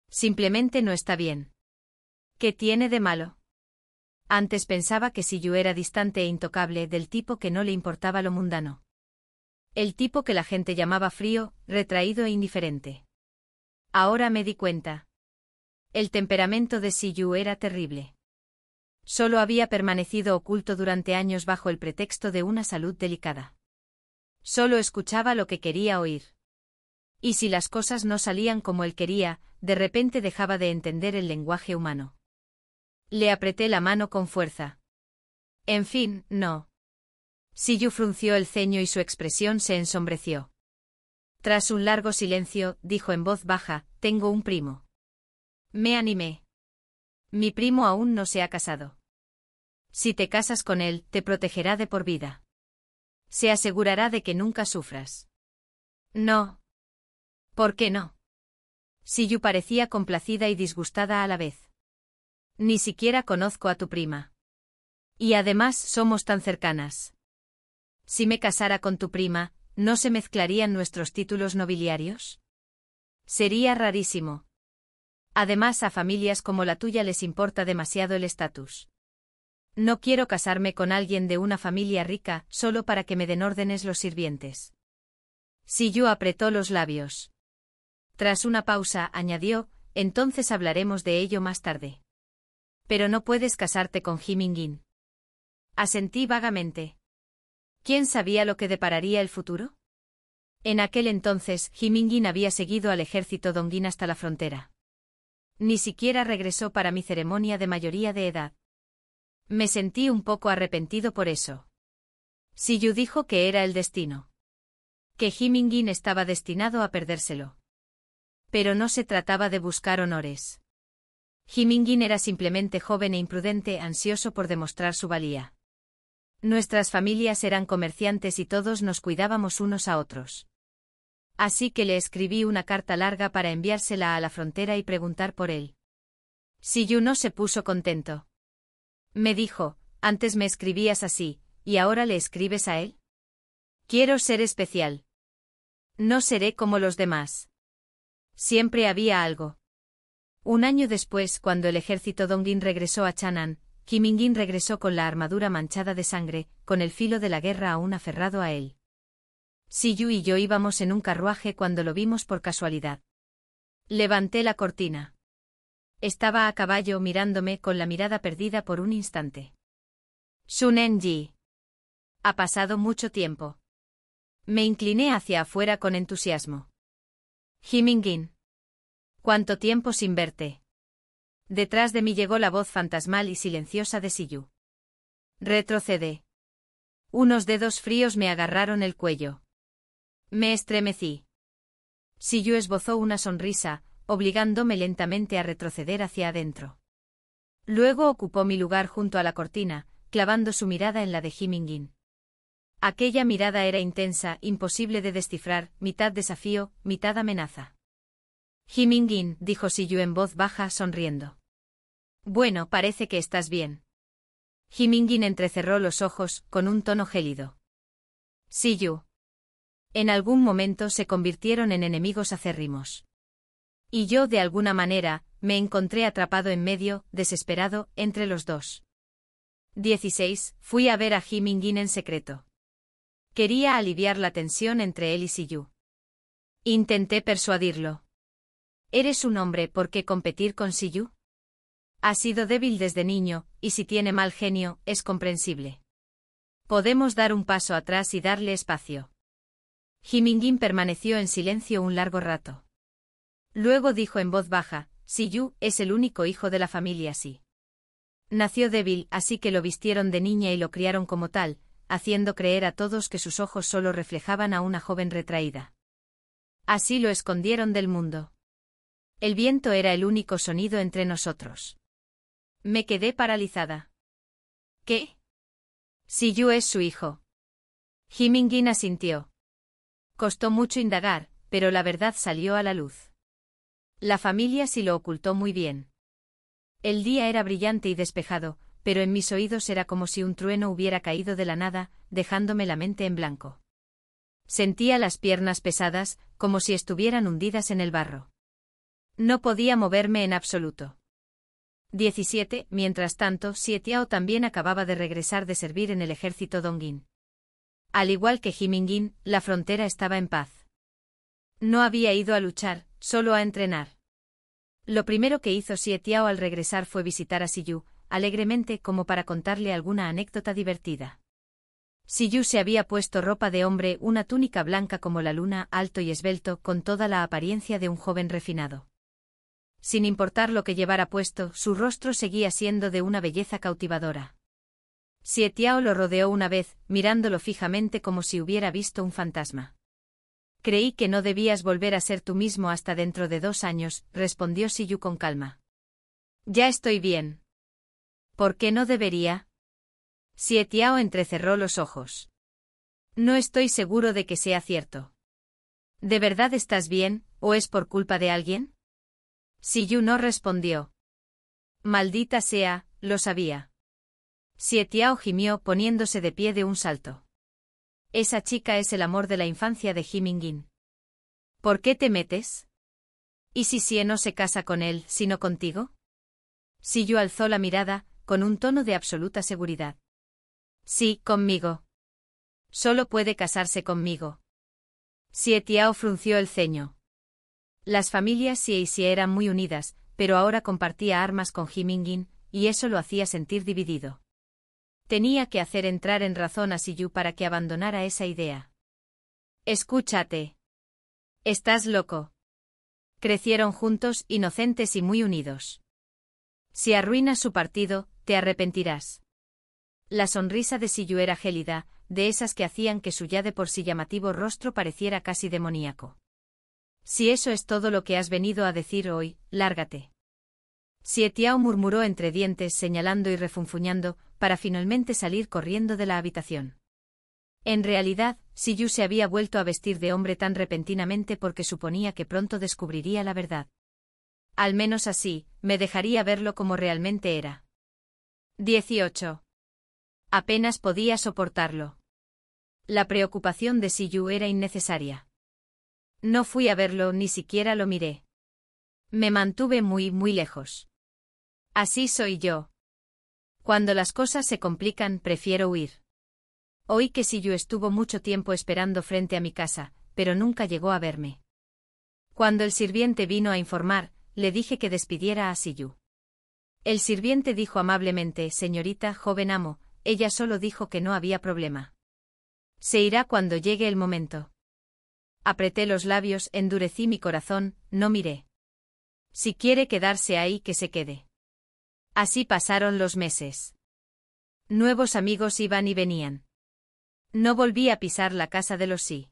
Simplemente no está bien. ¿Qué tiene de malo? Antes pensaba que Si-yu era distante e intocable, del tipo que no le importaba lo mundano. El tipo que la gente llamaba frío, retraído e indiferente. Ahora me di cuenta. El temperamento de Si-yu era terrible. Solo había permanecido oculto durante años bajo el pretexto de una salud delicada. Solo escuchaba lo que quería oír. Y si las cosas no salían como él quería, de repente dejaba de entender el lenguaje humano. Le apreté la mano con fuerza. En fin, no. Si-yu frunció el ceño y su expresión se ensombreció. Tras un largo silencio, dijo en voz baja, tengo un primo. Me animé. Mi primo aún no se ha casado. Si te casas con él, te protegerá de por vida. Se asegurará de que nunca sufras. No. ¿Por qué no? Si-yu parecía complacida y disgustada a la vez. Ni siquiera conozco a tu prima. Y además somos tan cercanas. Si me casara con tu prima, ¿no se mezclarían nuestros títulos nobiliarios? Sería rarísimo. Además, a familias como la tuya les importa demasiado el estatus. No quiero casarme con alguien de una familia rica solo para que me den órdenes los sirvientes. Si-yu apretó los labios. Tras una pausa, añadió, entonces hablaremos de ello más tarde. Pero no puedes casarte con Jiming-in. Asentí vagamente. ¿Quién sabía lo que depararía el futuro? En aquel entonces, Jiming-in había seguido al ejército Dongjin hasta la frontera. Ni siquiera regresó para mi ceremonia de mayoría de edad. Me sentí un poco arrepentido por eso. Si-yu dijo que era el destino. Que Jiming-in estaba destinado a perdérselo. Pero no se trataba de buscar honores. Jiming-in era simplemente joven e imprudente, ansioso por demostrar su valía. Nuestras familias eran comerciantes y todos nos cuidábamos unos a otros. Así que le escribí una carta larga para enviársela a la frontera y preguntar por él. Siyu no se puso contento. Me dijo, antes me escribías así, ¿y ahora le escribes a él? Quiero ser especial. No seré como los demás. Siempre había algo. Un año después, cuando el ejército Dongjin regresó a Chan'an, Kim In-gin regresó con la armadura manchada de sangre, con el filo de la guerra aún aferrado a él. Siyu y yo íbamos en un carruaje cuando lo vimos por casualidad. Levanté la cortina. Estaba a caballo mirándome con la mirada perdida por un instante. Sunen-ji. Ha pasado mucho tiempo. Me incliné hacia afuera con entusiasmo. Kim In-gin. ¿Cuánto tiempo sin verte? Detrás de mí llegó la voz fantasmal y silenciosa de Siyu. Retrocedé. Unos dedos fríos me agarraron el cuello. Me estremecí. Siyu esbozó una sonrisa, obligándome lentamente a retroceder hacia adentro. Luego ocupó mi lugar junto a la cortina, clavando su mirada en la de Kim In-gin. Aquella mirada era intensa, imposible de descifrar, mitad desafío, mitad amenaza. Kim In-gin, dijo Siyu en voz baja, sonriendo. Bueno, parece que estás bien. Kim In-gin entrecerró los ojos, con un tono gélido. Siyu. En algún momento se convirtieron en enemigos acérrimos. Y yo, de alguna manera, me encontré atrapado en medio, desesperado, entre los dos. 16. Fui a ver a Kim In-gin en secreto. Quería aliviar la tensión entre él y Siyu. Intenté persuadirlo. ¿Eres un hombre por qué competir con Siyu? Ha sido débil desde niño, y si tiene mal genio, es comprensible. Podemos dar un paso atrás y darle espacio. Kim In-gin permaneció en silencio un largo rato. Luego dijo en voz baja, Siyu es el único hijo de la familia sí. Nació débil, así que lo vistieron de niña y lo criaron como tal, haciendo creer a todos que sus ojos solo reflejaban a una joven retraída. Así lo escondieron del mundo. El viento era el único sonido entre nosotros. Me quedé paralizada. ¿Qué? Siyu es su hijo. Kim In-gin asintió. Costó mucho indagar, pero la verdad salió a la luz. La familia sí lo ocultó muy bien. El día era brillante y despejado, pero en mis oídos era como si un trueno hubiera caído de la nada, dejándome la mente en blanco. Sentía las piernas pesadas, como si estuvieran hundidas en el barro. No podía moverme en absoluto. 17. Mientras tanto, Xie Tiao también acababa de regresar de servir en el ejército Dongjin. Al igual que Kim In-gin, la frontera estaba en paz. No había ido a luchar, solo a entrenar. Lo primero que hizo Xie Tiao al regresar fue visitar a Siyu, alegremente como para contarle alguna anécdota divertida. Siyu se había puesto ropa de hombre, una túnica blanca como la luna, alto y esbelto, con toda la apariencia de un joven refinado. Sin importar lo que llevara puesto, su rostro seguía siendo de una belleza cautivadora. Xie Tiao lo rodeó una vez, mirándolo fijamente como si hubiera visto un fantasma. Creí que no debías volver a ser tú mismo hasta dentro de 2 años, respondió Siyu con calma. Ya estoy bien. ¿Por qué no debería? Xie Tiao entrecerró los ojos. No estoy seguro de que sea cierto. ¿De verdad estás bien, o es por culpa de alguien? Siyu no respondió. Maldita sea, lo sabía. Xie Tiao gimió poniéndose de pie de un salto. Esa chica es el amor de la infancia de Kim In-gin. ¿Por qué te metes? ¿Y si Xie no se casa con él, sino contigo? Siyu alzó la mirada, con un tono de absoluta seguridad. Sí, conmigo. Solo puede casarse conmigo. Xie Tiao frunció el ceño. Las familias Xie y Xie eran muy unidas, pero ahora compartía armas con Kim In-gin, y eso lo hacía sentir dividido. Tenía que hacer entrar en razón a Siyu para que abandonara esa idea. Escúchate. Estás loco. Crecieron juntos, inocentes y muy unidos. Si arruinas su partido, te arrepentirás. La sonrisa de Siyu era gélida, de esas que hacían que su ya de por sí llamativo rostro pareciera casi demoníaco. Si eso es todo lo que has venido a decir hoy, lárgate. Xie Tiao murmuró entre dientes señalando y refunfuñando, para finalmente salir corriendo de la habitación. En realidad, Siyu se había vuelto a vestir de hombre tan repentinamente porque suponía que pronto descubriría la verdad. Al menos así, me dejaría verlo como realmente era. 18. Apenas podía soportarlo. La preocupación de Siyu era innecesaria. No fui a verlo, ni siquiera lo miré. Me mantuve muy lejos. Así soy yo. Cuando las cosas se complican, prefiero huir. Oí que Siyu estuvo mucho tiempo esperando frente a mi casa, pero nunca llegó a verme. Cuando el sirviente vino a informar, le dije que despidiera a Siyu. El sirviente dijo amablemente: señorita, joven amo, ella solo dijo que no había problema. Se irá cuando llegue el momento. Apreté los labios, endurecí mi corazón, no miré. Si quiere quedarse ahí, que se quede. Así pasaron los meses. Nuevos amigos iban y venían. No volví a pisar la casa de los sí.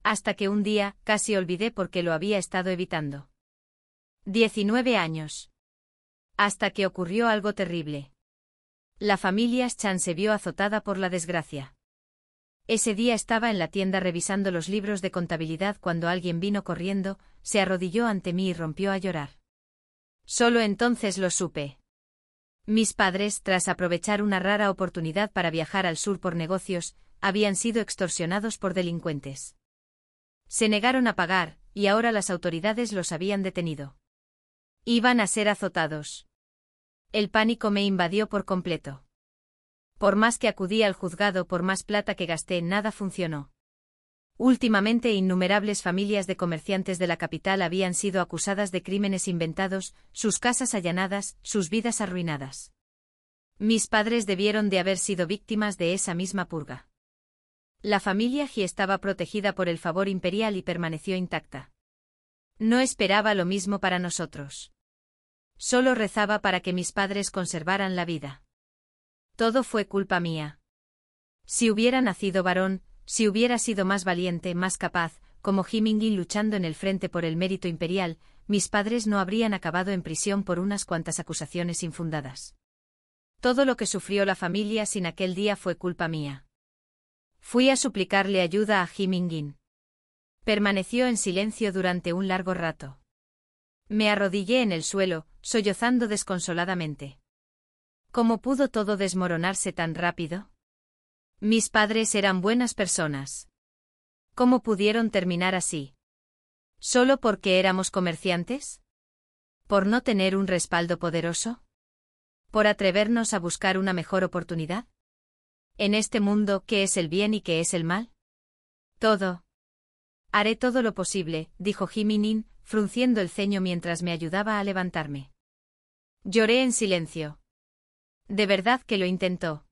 Hasta que un día, casi olvidé por qué lo había estado evitando. 19 años. Hasta que ocurrió algo terrible. La familia Chan se vio azotada por la desgracia. Ese día estaba en la tienda revisando los libros de contabilidad cuando alguien vino corriendo, se arrodilló ante mí y rompió a llorar. Solo entonces lo supe. Mis padres, tras aprovechar una rara oportunidad para viajar al sur por negocios, habían sido extorsionados por delincuentes. Se negaron a pagar, y ahora las autoridades los habían detenido. Iban a ser azotados. El pánico me invadió por completo. Por más que acudí al juzgado, por más plata que gasté, nada funcionó. Últimamente innumerables familias de comerciantes de la capital habían sido acusadas de crímenes inventados, sus casas allanadas, sus vidas arruinadas. Mis padres debieron de haber sido víctimas de esa misma purga. La familia Ji estaba protegida por el favor imperial y permaneció intacta. No esperaba lo mismo para nosotros. Solo rezaba para que mis padres conservaran la vida. Todo fue culpa mía. Si hubiera nacido varón, si hubiera sido más valiente, más capaz, como Ji Mingyin luchando en el frente por el mérito imperial, mis padres no habrían acabado en prisión por unas cuantas acusaciones infundadas. Todo lo que sufrió la familia sin aquel día fue culpa mía. Fui a suplicarle ayuda a Ji Mingyin. Permaneció en silencio durante un largo rato. Me arrodillé en el suelo, sollozando desconsoladamente. ¿Cómo pudo todo desmoronarse tan rápido? Mis padres eran buenas personas. ¿Cómo pudieron terminar así? ¿Solo porque éramos comerciantes? ¿Por no tener un respaldo poderoso? ¿Por atrevernos a buscar una mejor oportunidad? En este mundo, ¿qué es el bien y qué es el mal? Todo. Haré todo lo posible, dijo Ji Mingyin, frunciendo el ceño mientras me ayudaba a levantarme. Lloré en silencio. De verdad que lo intentó.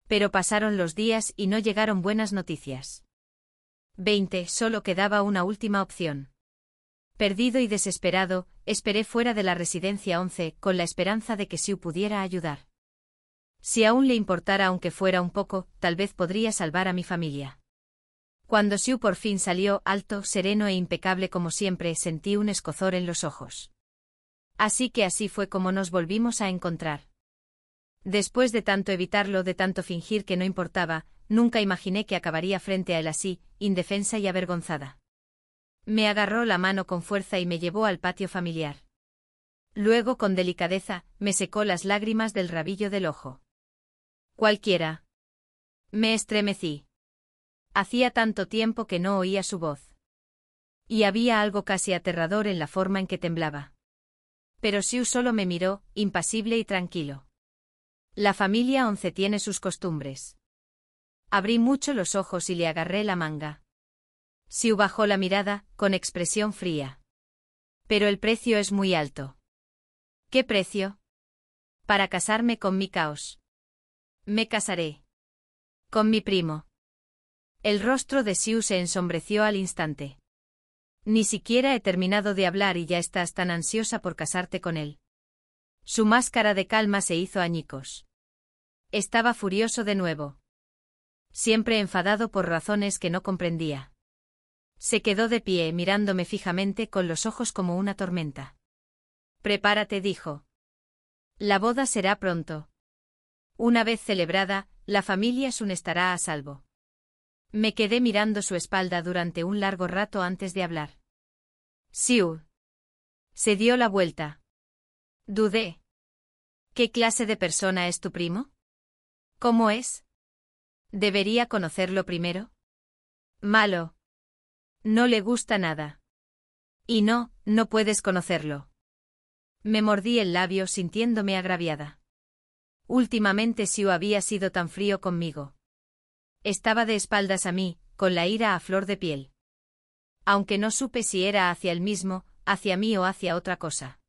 Pero pasaron los días y no llegaron buenas noticias. 20. Solo quedaba una última opción. Perdido y desesperado, esperé fuera de la residencia 11, con la esperanza de que Xiu pudiera ayudar. Si aún le importara aunque fuera un poco, tal vez podría salvar a mi familia. Cuando Xiu por fin salió, alto, sereno e impecable como siempre, sentí un escozor en los ojos. Así fue como nos volvimos a encontrar. Después de tanto evitarlo, de tanto fingir que no importaba, nunca imaginé que acabaría frente a él así, indefensa y avergonzada. Me agarró la mano con fuerza y me llevó al patio familiar. Luego, con delicadeza, me secó las lágrimas del rabillo del ojo. Cualquiera. Me estremecí. Hacía tanto tiempo que no oía su voz. Y había algo casi aterrador en la forma en que temblaba. Pero Xiu solo me miró, impasible y tranquilo. La familia 11 tiene sus costumbres. Abrí mucho los ojos y le agarré la manga. Xiu bajó la mirada, con expresión fría. Pero el precio es muy alto. ¿Qué precio? Para casarme con mi caos. Me casaré. Con mi primo. El rostro de Xiu se ensombreció al instante. Ni siquiera he terminado de hablar y ya estás tan ansiosa por casarte con él. Su máscara de calma se hizo añicos. Estaba furioso de nuevo. Siempre enfadado por razones que no comprendía. Se quedó de pie mirándome fijamente con los ojos como una tormenta. Prepárate, dijo. La boda será pronto. Una vez celebrada, la familia Sun estará a salvo. Me quedé mirando su espalda durante un largo rato antes de hablar. Siu. Se dio la vuelta. Dudé. ¿Qué clase de persona es tu primo? ¿Cómo es? ¿Debería conocerlo primero? Malo. No le gusta nada. Y no puedes conocerlo. Me mordí el labio sintiéndome agraviada. Últimamente Siu había sido tan frío conmigo. Estaba de espaldas a mí, con la ira a flor de piel. Aunque no supe si era hacia él mismo, hacia mí o hacia otra cosa.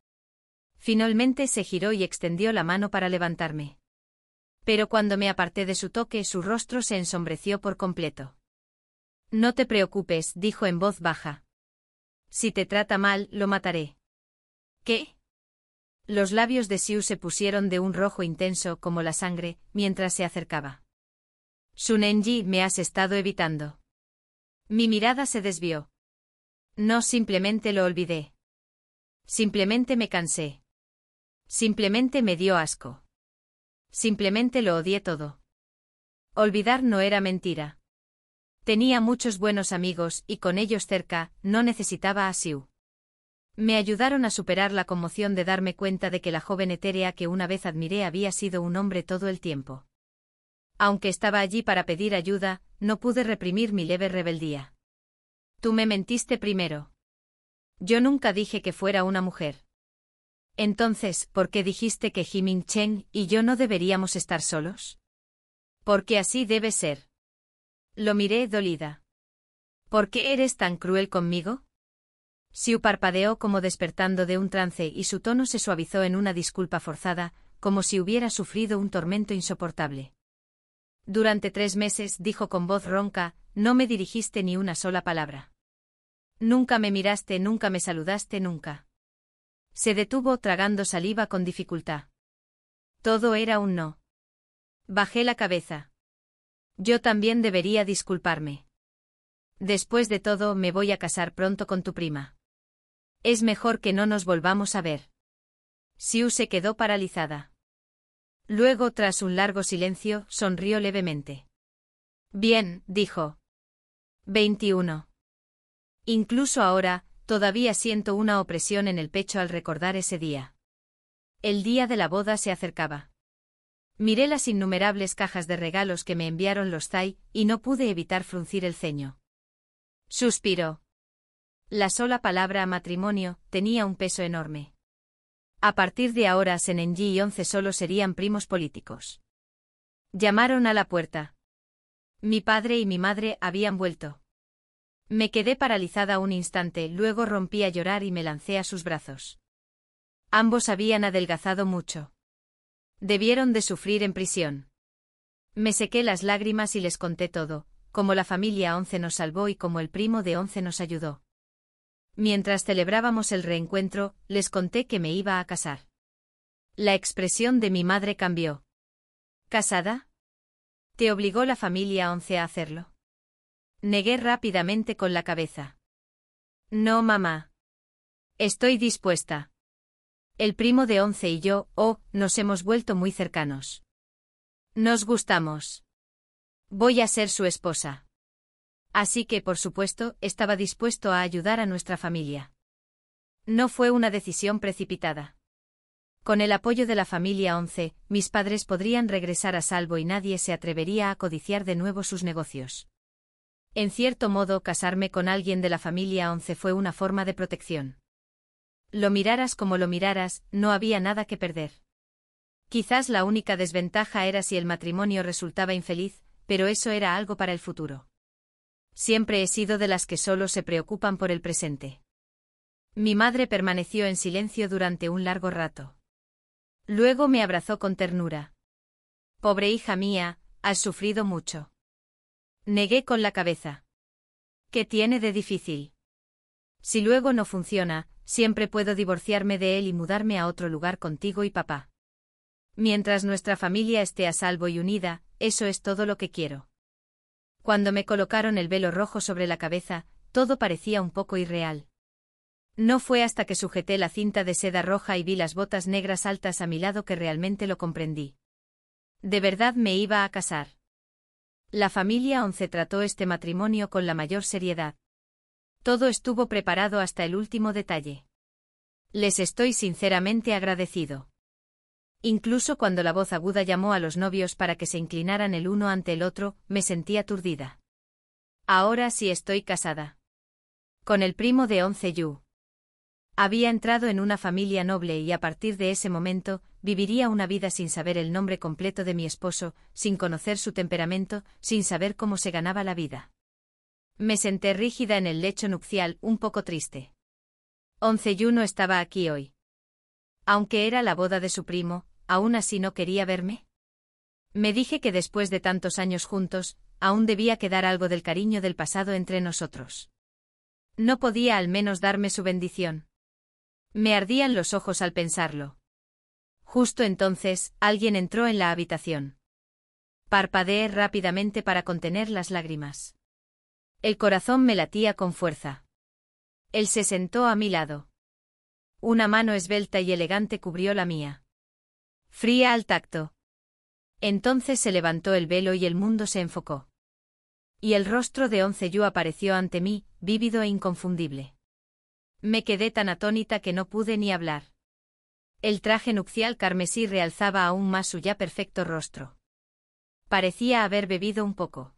Finalmente se giró y extendió la mano para levantarme. Pero cuando me aparté de su toque, su rostro se ensombreció por completo. No te preocupes, dijo en voz baja. Si te trata mal, lo mataré. ¿Qué? Los labios de Siu se pusieron de un rojo intenso como la sangre, mientras se acercaba. Sunenji, me has estado evitando. Mi mirada se desvió. No, simplemente lo olvidé. Simplemente me cansé. Simplemente me dio asco. Simplemente lo odié todo. Olvidar no era mentira. Tenía muchos buenos amigos y con ellos cerca, no necesitaba a Siu. Me ayudaron a superar la conmoción de darme cuenta de que la joven etérea que una vez admiré había sido un hombre todo el tiempo. Aunque estaba allí para pedir ayuda, no pude reprimir mi leve rebeldía. Tú me mentiste primero. Yo nunca dije que fuera una mujer. Entonces, ¿por qué dijiste que Jiming Chen y yo no deberíamos estar solos? Porque así debe ser. Lo miré dolida. ¿Por qué eres tan cruel conmigo? Siu parpadeó como despertando de un trance y su tono se suavizó en una disculpa forzada, como si hubiera sufrido un tormento insoportable. Durante 3 meses, dijo con voz ronca, no me dirigiste ni una sola palabra. Nunca me miraste, nunca me saludaste, nunca. Se detuvo tragando saliva con dificultad. Todo era un no. Bajé la cabeza. Yo también debería disculparme. Después de todo, me voy a casar pronto con tu prima. Es mejor que no nos volvamos a ver. Siu se quedó paralizada. Luego, tras un largo silencio, sonrió levemente. Bien, dijo. 21. Incluso ahora, todavía siento una opresión en el pecho al recordar ese día. El día de la boda se acercaba. Miré las innumerables cajas de regalos que me enviaron los Zai, y no pude evitar fruncir el ceño. Suspiró. La sola palabra matrimonio tenía un peso enorme. A partir de ahora Senenji y Once solo serían primos políticos. Llamaron a la puerta. Mi padre y mi madre habían vuelto. Me quedé paralizada un instante, luego rompí a llorar y me lancé a sus brazos. Ambos habían adelgazado mucho. Debieron de sufrir en prisión. Me sequé las lágrimas y les conté todo, cómo la familia Once nos salvó y cómo el primo de Once nos ayudó. Mientras celebrábamos el reencuentro, les conté que me iba a casar. La expresión de mi madre cambió. ¿Casada? ¿Te obligó la familia Once a hacerlo? Negué rápidamente con la cabeza. No, mamá. Estoy dispuesta. El primo de Once y yo, nos hemos vuelto muy cercanos. Nos gustamos. Voy a ser su esposa. Así que, por supuesto, estaba dispuesto a ayudar a nuestra familia. No fue una decisión precipitada. Con el apoyo de la familia Once, mis padres podrían regresar a salvo y nadie se atrevería a codiciar de nuevo sus negocios. En cierto modo, casarme con alguien de la familia Once fue una forma de protección. Lo miraras como lo miraras, no había nada que perder. Quizás la única desventaja era si el matrimonio resultaba infeliz, pero eso era algo para el futuro. Siempre he sido de las que solo se preocupan por el presente. Mi madre permaneció en silencio durante un largo rato. Luego me abrazó con ternura. Pobre hija mía, has sufrido mucho. Negué con la cabeza. ¿Qué tiene de difícil? Si luego no funciona, siempre puedo divorciarme de él y mudarme a otro lugar contigo y papá. Mientras nuestra familia esté a salvo y unida, eso es todo lo que quiero. Cuando me colocaron el velo rojo sobre la cabeza, todo parecía un poco irreal. No fue hasta que sujeté la cinta de seda roja y vi las botas negras altas a mi lado que realmente lo comprendí. De verdad me iba a casar. La familia Once trató este matrimonio con la mayor seriedad. Todo estuvo preparado hasta el último detalle. Les estoy sinceramente agradecido. Incluso cuando la voz aguda llamó a los novios para que se inclinaran el uno ante el otro, me sentí aturdida. Ahora sí estoy casada. Con el primo de Once Yu. Había entrado en una familia noble y a partir de ese momento, viviría una vida sin saber el nombre completo de mi esposo, sin conocer su temperamento, sin saber cómo se ganaba la vida. Me senté rígida en el lecho nupcial, un poco triste. Once Yu no estaba aquí hoy. Aunque era la boda de su primo, ¿aún así no quería verme? Me dije que después de tantos años juntos, aún debía quedar algo del cariño del pasado entre nosotros. ¿No podía al menos darme su bendición? Me ardían los ojos al pensarlo. Justo entonces, alguien entró en la habitación. Parpadeé rápidamente para contener las lágrimas. El corazón me latía con fuerza. Él se sentó a mi lado. Una mano esbelta y elegante cubrió la mía. Fría al tacto. Entonces se levantó el velo y el mundo se enfocó. Y el rostro de Once Yu apareció ante mí, vívido e inconfundible. Me quedé tan atónita que no pude ni hablar. El traje nupcial carmesí realzaba aún más su ya perfecto rostro. Parecía haber bebido un poco.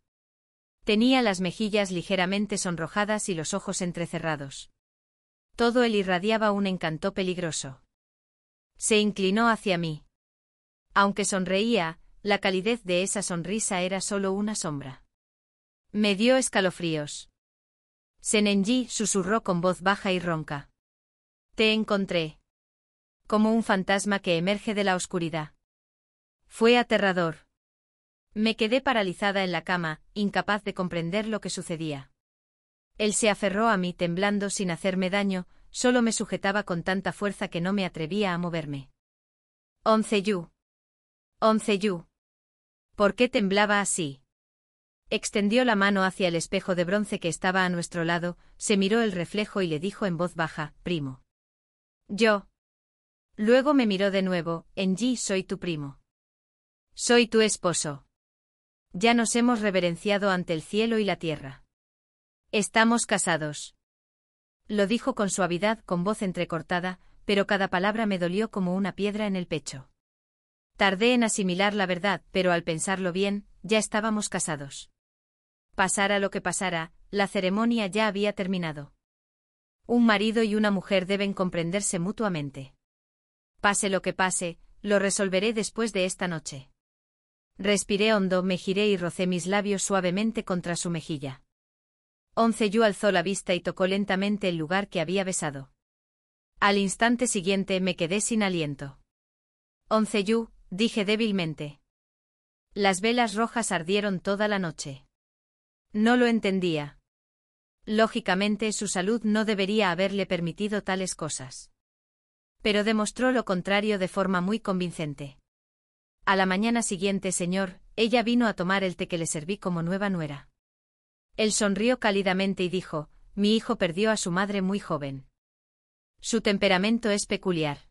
Tenía las mejillas ligeramente sonrojadas y los ojos entrecerrados. Todo él irradiaba un encanto peligroso. Se inclinó hacia mí. Aunque sonreía, la calidez de esa sonrisa era solo una sombra. Me dio escalofríos. Senenji susurró con voz baja y ronca. Te encontré. Como un fantasma que emerge de la oscuridad. Fue aterrador. Me quedé paralizada en la cama, incapaz de comprender lo que sucedía. Él se aferró a mí temblando sin hacerme daño, solo me sujetaba con tanta fuerza que no me atrevía a moverme. Once Yu. Once Yu. ¿Por qué temblaba así? Extendió la mano hacia el espejo de bronce que estaba a nuestro lado, se miró el reflejo y le dijo en voz baja, primo. Yo. Luego me miró de nuevo, Enji, soy tu primo. Soy tu esposo. Ya nos hemos reverenciado ante el cielo y la tierra. Estamos casados. Lo dijo con suavidad, con voz entrecortada, pero cada palabra me dolió como una piedra en el pecho. Tardé en asimilar la verdad, pero al pensarlo bien, ya estábamos casados. Pasara lo que pasara, la ceremonia ya había terminado. Un marido y una mujer deben comprenderse mutuamente. Pase lo que pase, lo resolveré después de esta noche. Respiré hondo, me giré y rocé mis labios suavemente contra su mejilla. Once Yu alzó la vista y tocó lentamente el lugar que había besado. Al instante siguiente me quedé sin aliento. Once Yu, dije débilmente. Las velas rojas ardieron toda la noche. No lo entendía. Lógicamente su salud no debería haberle permitido tales cosas. Pero demostró lo contrario de forma muy convincente. A la mañana siguiente, señor, ella vino a tomar el té que le serví como nueva nuera. Él sonrió cálidamente y dijo, mi hijo perdió a su madre muy joven. Su temperamento es peculiar.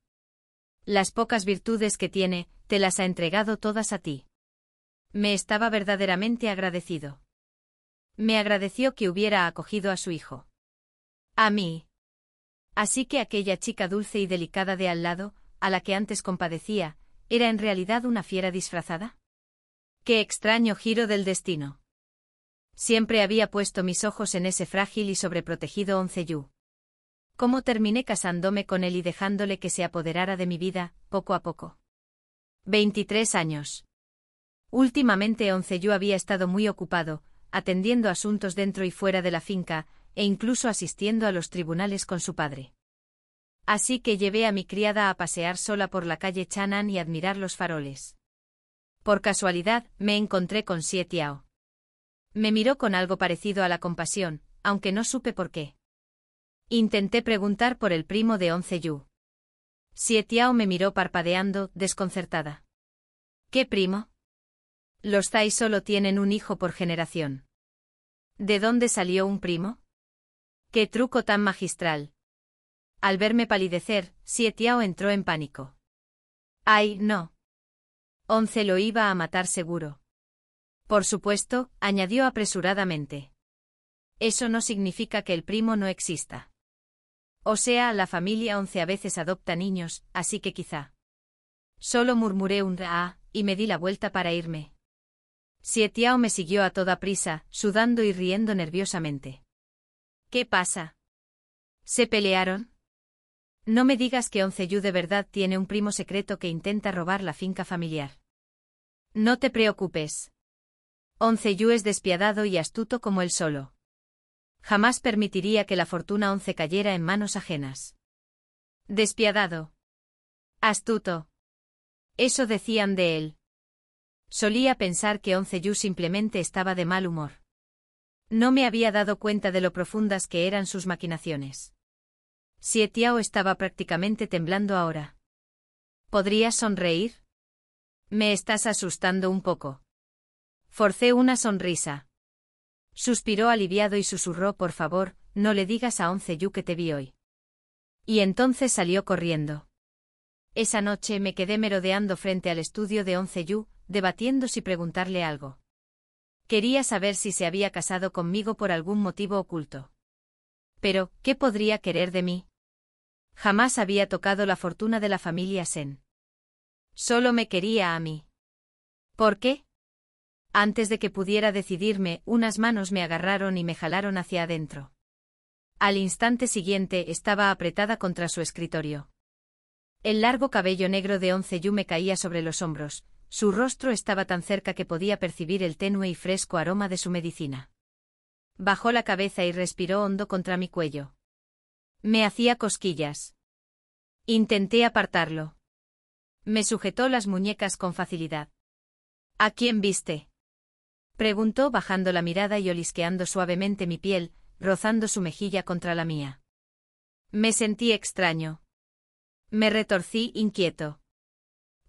Las pocas virtudes que tiene, te las ha entregado todas a ti. Me estaba verdaderamente agradecido. Me agradeció que hubiera acogido a su hijo. A mí. Así que aquella chica dulce y delicada de al lado, a la que antes compadecía, ¿era en realidad una fiera disfrazada? ¡Qué extraño giro del destino! Siempre había puesto mis ojos en ese frágil y sobreprotegido Once Yu. ¿Cómo terminé casándome con él y dejándole que se apoderara de mi vida, poco a poco? 23 años. Últimamente Once Yu había estado muy ocupado, atendiendo asuntos dentro y fuera de la finca, e incluso asistiendo a los tribunales con su padre. Así que llevé a mi criada a pasear sola por la calle Chang'an y admirar los faroles. Por casualidad, me encontré con Xie Tiao. Me miró con algo parecido a la compasión, aunque no supe por qué. Intenté preguntar por el primo de Once Yu. Xie Tiao me miró parpadeando, desconcertada. ¿Qué primo? Los Zai solo tienen un hijo por generación. ¿De dónde salió un primo? ¡Qué truco tan magistral! Al verme palidecer, Xie Tiao entró en pánico. ¡Ay, no! Once lo iba a matar seguro. Por supuesto, añadió apresuradamente. Eso no significa que el primo no exista. O sea, la familia 11 a veces adopta niños, así que quizá. Solo murmuré un «ah» y me di la vuelta para irme. Xietiao me siguió a toda prisa, sudando y riendo nerviosamente. ¿Qué pasa? ¿Se pelearon? No me digas que Onceyu de verdad tiene un primo secreto que intenta robar la finca familiar. No te preocupes. Onceyu es despiadado y astuto como él solo. Jamás permitiría que la fortuna 11 cayera en manos ajenas. Despiadado. Astuto. Eso decían de él. Solía pensar que Onceyu simplemente estaba de mal humor. No me había dado cuenta de lo profundas que eran sus maquinaciones. Xietiao estaba prácticamente temblando ahora. ¿Podrías sonreír? Me estás asustando un poco. Forcé una sonrisa. Suspiró aliviado y susurró: por favor, no le digas a Onceyu que te vi hoy. Y entonces salió corriendo. Esa noche me quedé merodeando frente al estudio de Onceyu, debatiendo si preguntarle algo. Quería saber si se había casado conmigo por algún motivo oculto. Pero, ¿qué podría querer de mí? Jamás había tocado la fortuna de la familia Sen. Solo me quería a mí. ¿Por qué? Antes de que pudiera decidirme, unas manos me agarraron y me jalaron hacia adentro. Al instante siguiente estaba apretada contra su escritorio. El largo cabello negro de Onceyu me caía sobre los hombros, su rostro estaba tan cerca que podía percibir el tenue y fresco aroma de su medicina. Bajó la cabeza y respiró hondo contra mi cuello. Me hacía cosquillas. Intenté apartarlo. Me sujetó las muñecas con facilidad. ¿A quién viste? Preguntó bajando la mirada y olisqueando suavemente mi piel, rozando su mejilla contra la mía. Me sentí extraño. Me retorcí inquieto.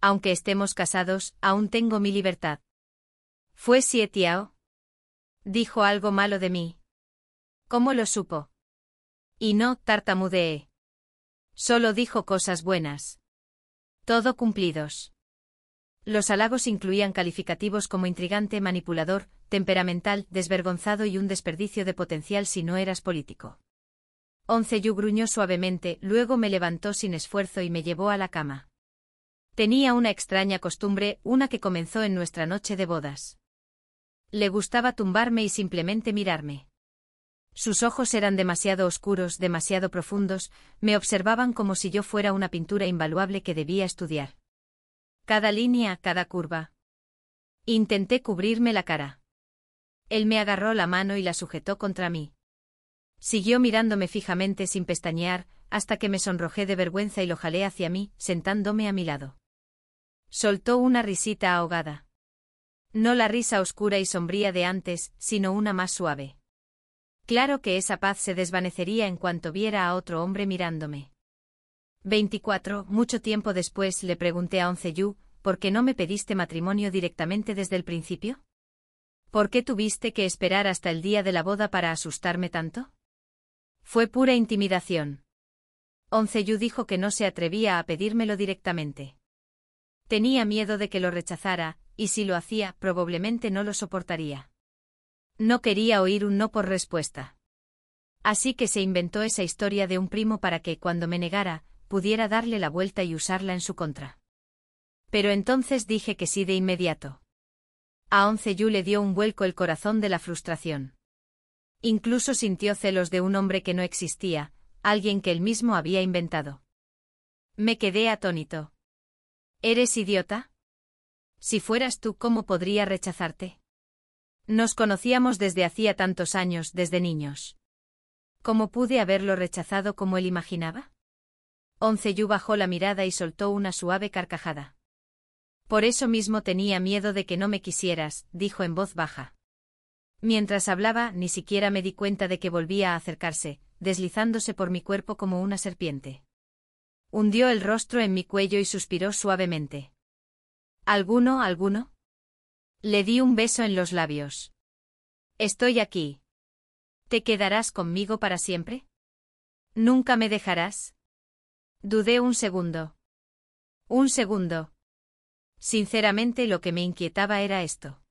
Aunque estemos casados, aún tengo mi libertad. ¿Fue Xietiao? Dijo algo malo de mí. ¿Cómo lo supo? Y no, tartamudeé. Solo dijo cosas buenas. Todo cumplidos. Los halagos incluían calificativos como intrigante, manipulador, temperamental, desvergonzado y un desperdicio de potencial si no eras político. Onceyu gruñó suavemente, luego me levantó sin esfuerzo y me llevó a la cama. Tenía una extraña costumbre, una que comenzó en nuestra noche de bodas. Le gustaba tumbarme y simplemente mirarme. Sus ojos eran demasiado oscuros, demasiado profundos, me observaban como si yo fuera una pintura invaluable que debía estudiar. Cada línea, cada curva. Intenté cubrirme la cara. Él me agarró la mano y la sujetó contra mí. Siguió mirándome fijamente sin pestañear, hasta que me sonrojé de vergüenza y lo jalé hacia mí, sentándome a mi lado. Soltó una risita ahogada. No la risa oscura y sombría de antes, sino una más suave. Claro que esa paz se desvanecería en cuanto viera a otro hombre mirándome. 24. Mucho tiempo después le pregunté a Onceyu, ¿por qué no me pediste matrimonio directamente desde el principio? ¿Por qué tuviste que esperar hasta el día de la boda para asustarme tanto? Fue pura intimidación. Onceyu dijo que no se atrevía a pedírmelo directamente. Tenía miedo de que lo rechazara, y si lo hacía, probablemente no lo soportaría. No quería oír un no por respuesta. Así que se inventó esa historia de un primo para que, cuando me negara, pudiera darle la vuelta y usarla en su contra. Pero entonces dije que sí de inmediato. A Onceyu le dio un vuelco el corazón de la frustración. Incluso sintió celos de un hombre que no existía, alguien que él mismo había inventado. Me quedé atónito. ¿Eres idiota? Si fueras tú, ¿cómo podría rechazarte? Nos conocíamos desde hacía tantos años, desde niños. ¿Cómo pude haberlo rechazado como él imaginaba? Onceyu bajó la mirada y soltó una suave carcajada. Por eso mismo tenía miedo de que no me quisieras, dijo en voz baja. Mientras hablaba, ni siquiera me di cuenta de que volvía a acercarse, deslizándose por mi cuerpo como una serpiente. Hundió el rostro en mi cuello y suspiró suavemente. ¿Alguno? Le di un beso en los labios. Estoy aquí. ¿Te quedarás conmigo para siempre? ¿Nunca me dejarás? Dudé un segundo. Un segundo. Sinceramente lo que me inquietaba era esto.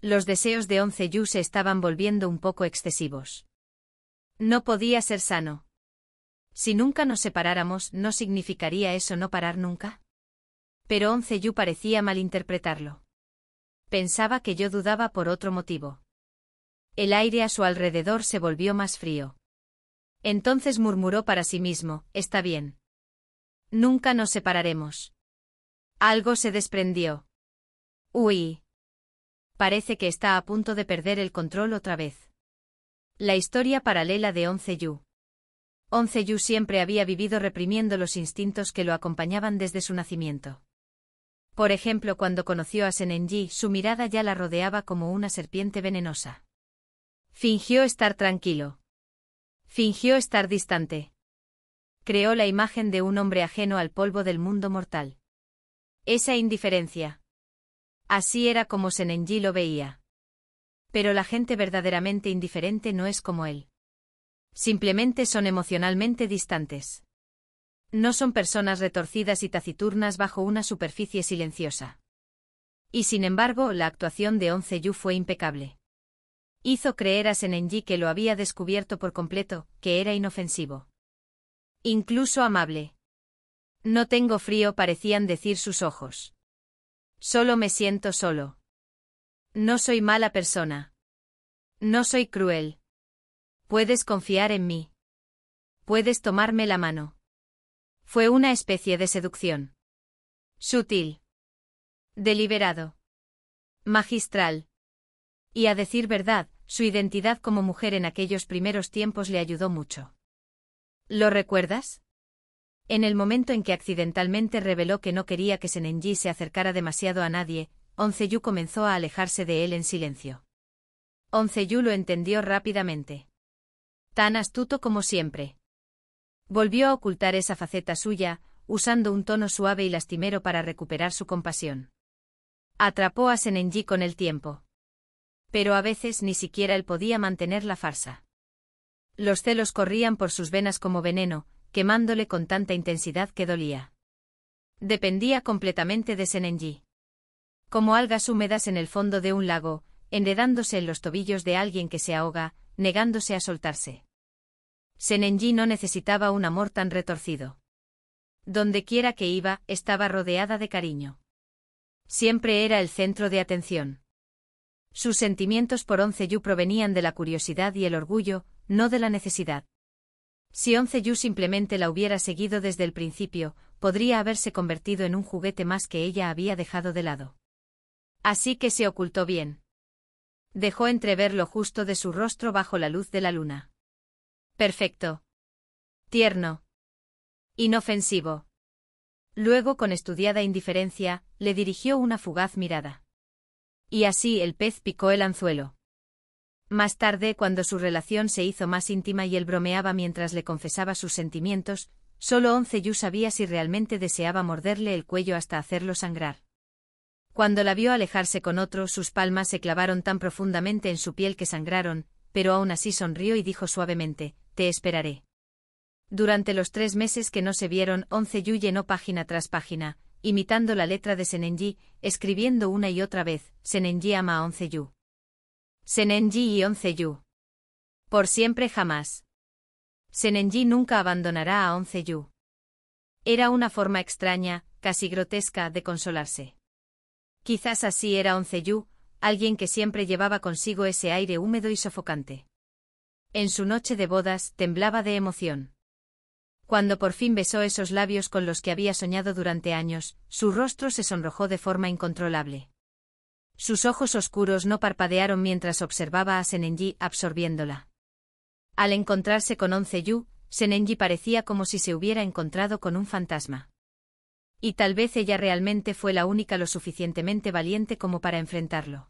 Los deseos de Once-yu se estaban volviendo un poco excesivos. No podía ser sano. Si nunca nos separáramos, ¿no significaría eso no parar nunca? Pero Once-yu parecía malinterpretarlo. Pensaba que yo dudaba por otro motivo. El aire a su alrededor se volvió más frío. Entonces murmuró para sí mismo, está bien. Nunca nos separaremos. Algo se desprendió. Uy. Parece que está a punto de perder el control otra vez. La historia paralela de Once-yu. Once-yu siempre había vivido reprimiendo los instintos que lo acompañaban desde su nacimiento. Por ejemplo, cuando conoció a Senenji, su mirada ya la rodeaba como una serpiente venenosa. Fingió estar tranquilo. Fingió estar distante. Creó la imagen de un hombre ajeno al polvo del mundo mortal. Esa indiferencia. Así era como Senenji lo veía. Pero la gente verdaderamente indiferente no es como él. Simplemente son emocionalmente distantes. No son personas retorcidas y taciturnas bajo una superficie silenciosa. Y sin embargo, la actuación de Once-yu fue impecable. Hizo creer a Senenji que lo había descubierto por completo, que era inofensivo. Incluso amable. No tengo frío, parecían decir sus ojos. Solo me siento solo. No soy mala persona. No soy cruel. Puedes confiar en mí. Puedes tomarme la mano. Fue una especie de seducción. Sutil. Deliberado. Magistral. Y a decir verdad, su identidad como mujer en aquellos primeros tiempos le ayudó mucho. ¿Lo recuerdas? En el momento en que accidentalmente reveló que no quería que Senenji se acercara demasiado a nadie, Once-yu comenzó a alejarse de él en silencio. Once-yu lo entendió rápidamente. Tan astuto como siempre. Volvió a ocultar esa faceta suya, usando un tono suave y lastimero para recuperar su compasión. Atrapó a Senenji con el tiempo. Pero a veces ni siquiera él podía mantener la farsa. Los celos corrían por sus venas como veneno, quemándole con tanta intensidad que dolía. Dependía completamente de Senenji. Como algas húmedas en el fondo de un lago, enredándose en los tobillos de alguien que se ahoga, negándose a soltarse. Senenji no necesitaba un amor tan retorcido. Dondequiera que iba, estaba rodeada de cariño. Siempre era el centro de atención. Sus sentimientos por Once-yu provenían de la curiosidad y el orgullo, no de la necesidad. Si Once-yu simplemente la hubiera seguido desde el principio, podría haberse convertido en un juguete más que ella había dejado de lado. Así que se ocultó bien. Dejó entrever lo justo de su rostro bajo la luz de la luna. Perfecto. Tierno. Inofensivo. Luego, con estudiada indiferencia, le dirigió una fugaz mirada. Y así el pez picó el anzuelo. Más tarde, cuando su relación se hizo más íntima y él bromeaba mientras le confesaba sus sentimientos, solo Once-yu sabía si realmente deseaba morderle el cuello hasta hacerlo sangrar. Cuando la vio alejarse con otro, sus palmas se clavaron tan profundamente en su piel que sangraron, pero aún así sonrió y dijo suavemente, te esperaré. Durante los 3 meses que no se vieron, Once-yu llenó página tras página, imitando la letra de Senenji, escribiendo una y otra vez, Senenji ama a Once-yu. Senenji y Once-yu. Por siempre jamás. Senenji nunca abandonará a Once-yu. Era una forma extraña, casi grotesca, de consolarse. Quizás así era Once-yu, alguien que siempre llevaba consigo ese aire húmedo y sofocante. En su noche de bodas, temblaba de emoción. Cuando por fin besó esos labios con los que había soñado durante años, su rostro se sonrojó de forma incontrolable. Sus ojos oscuros no parpadearon mientras observaba a Senenji absorbiéndola. Al encontrarse con Once-yu, Senenji parecía como si se hubiera encontrado con un fantasma. Y tal vez ella realmente fue la única lo suficientemente valiente como para enfrentarlo.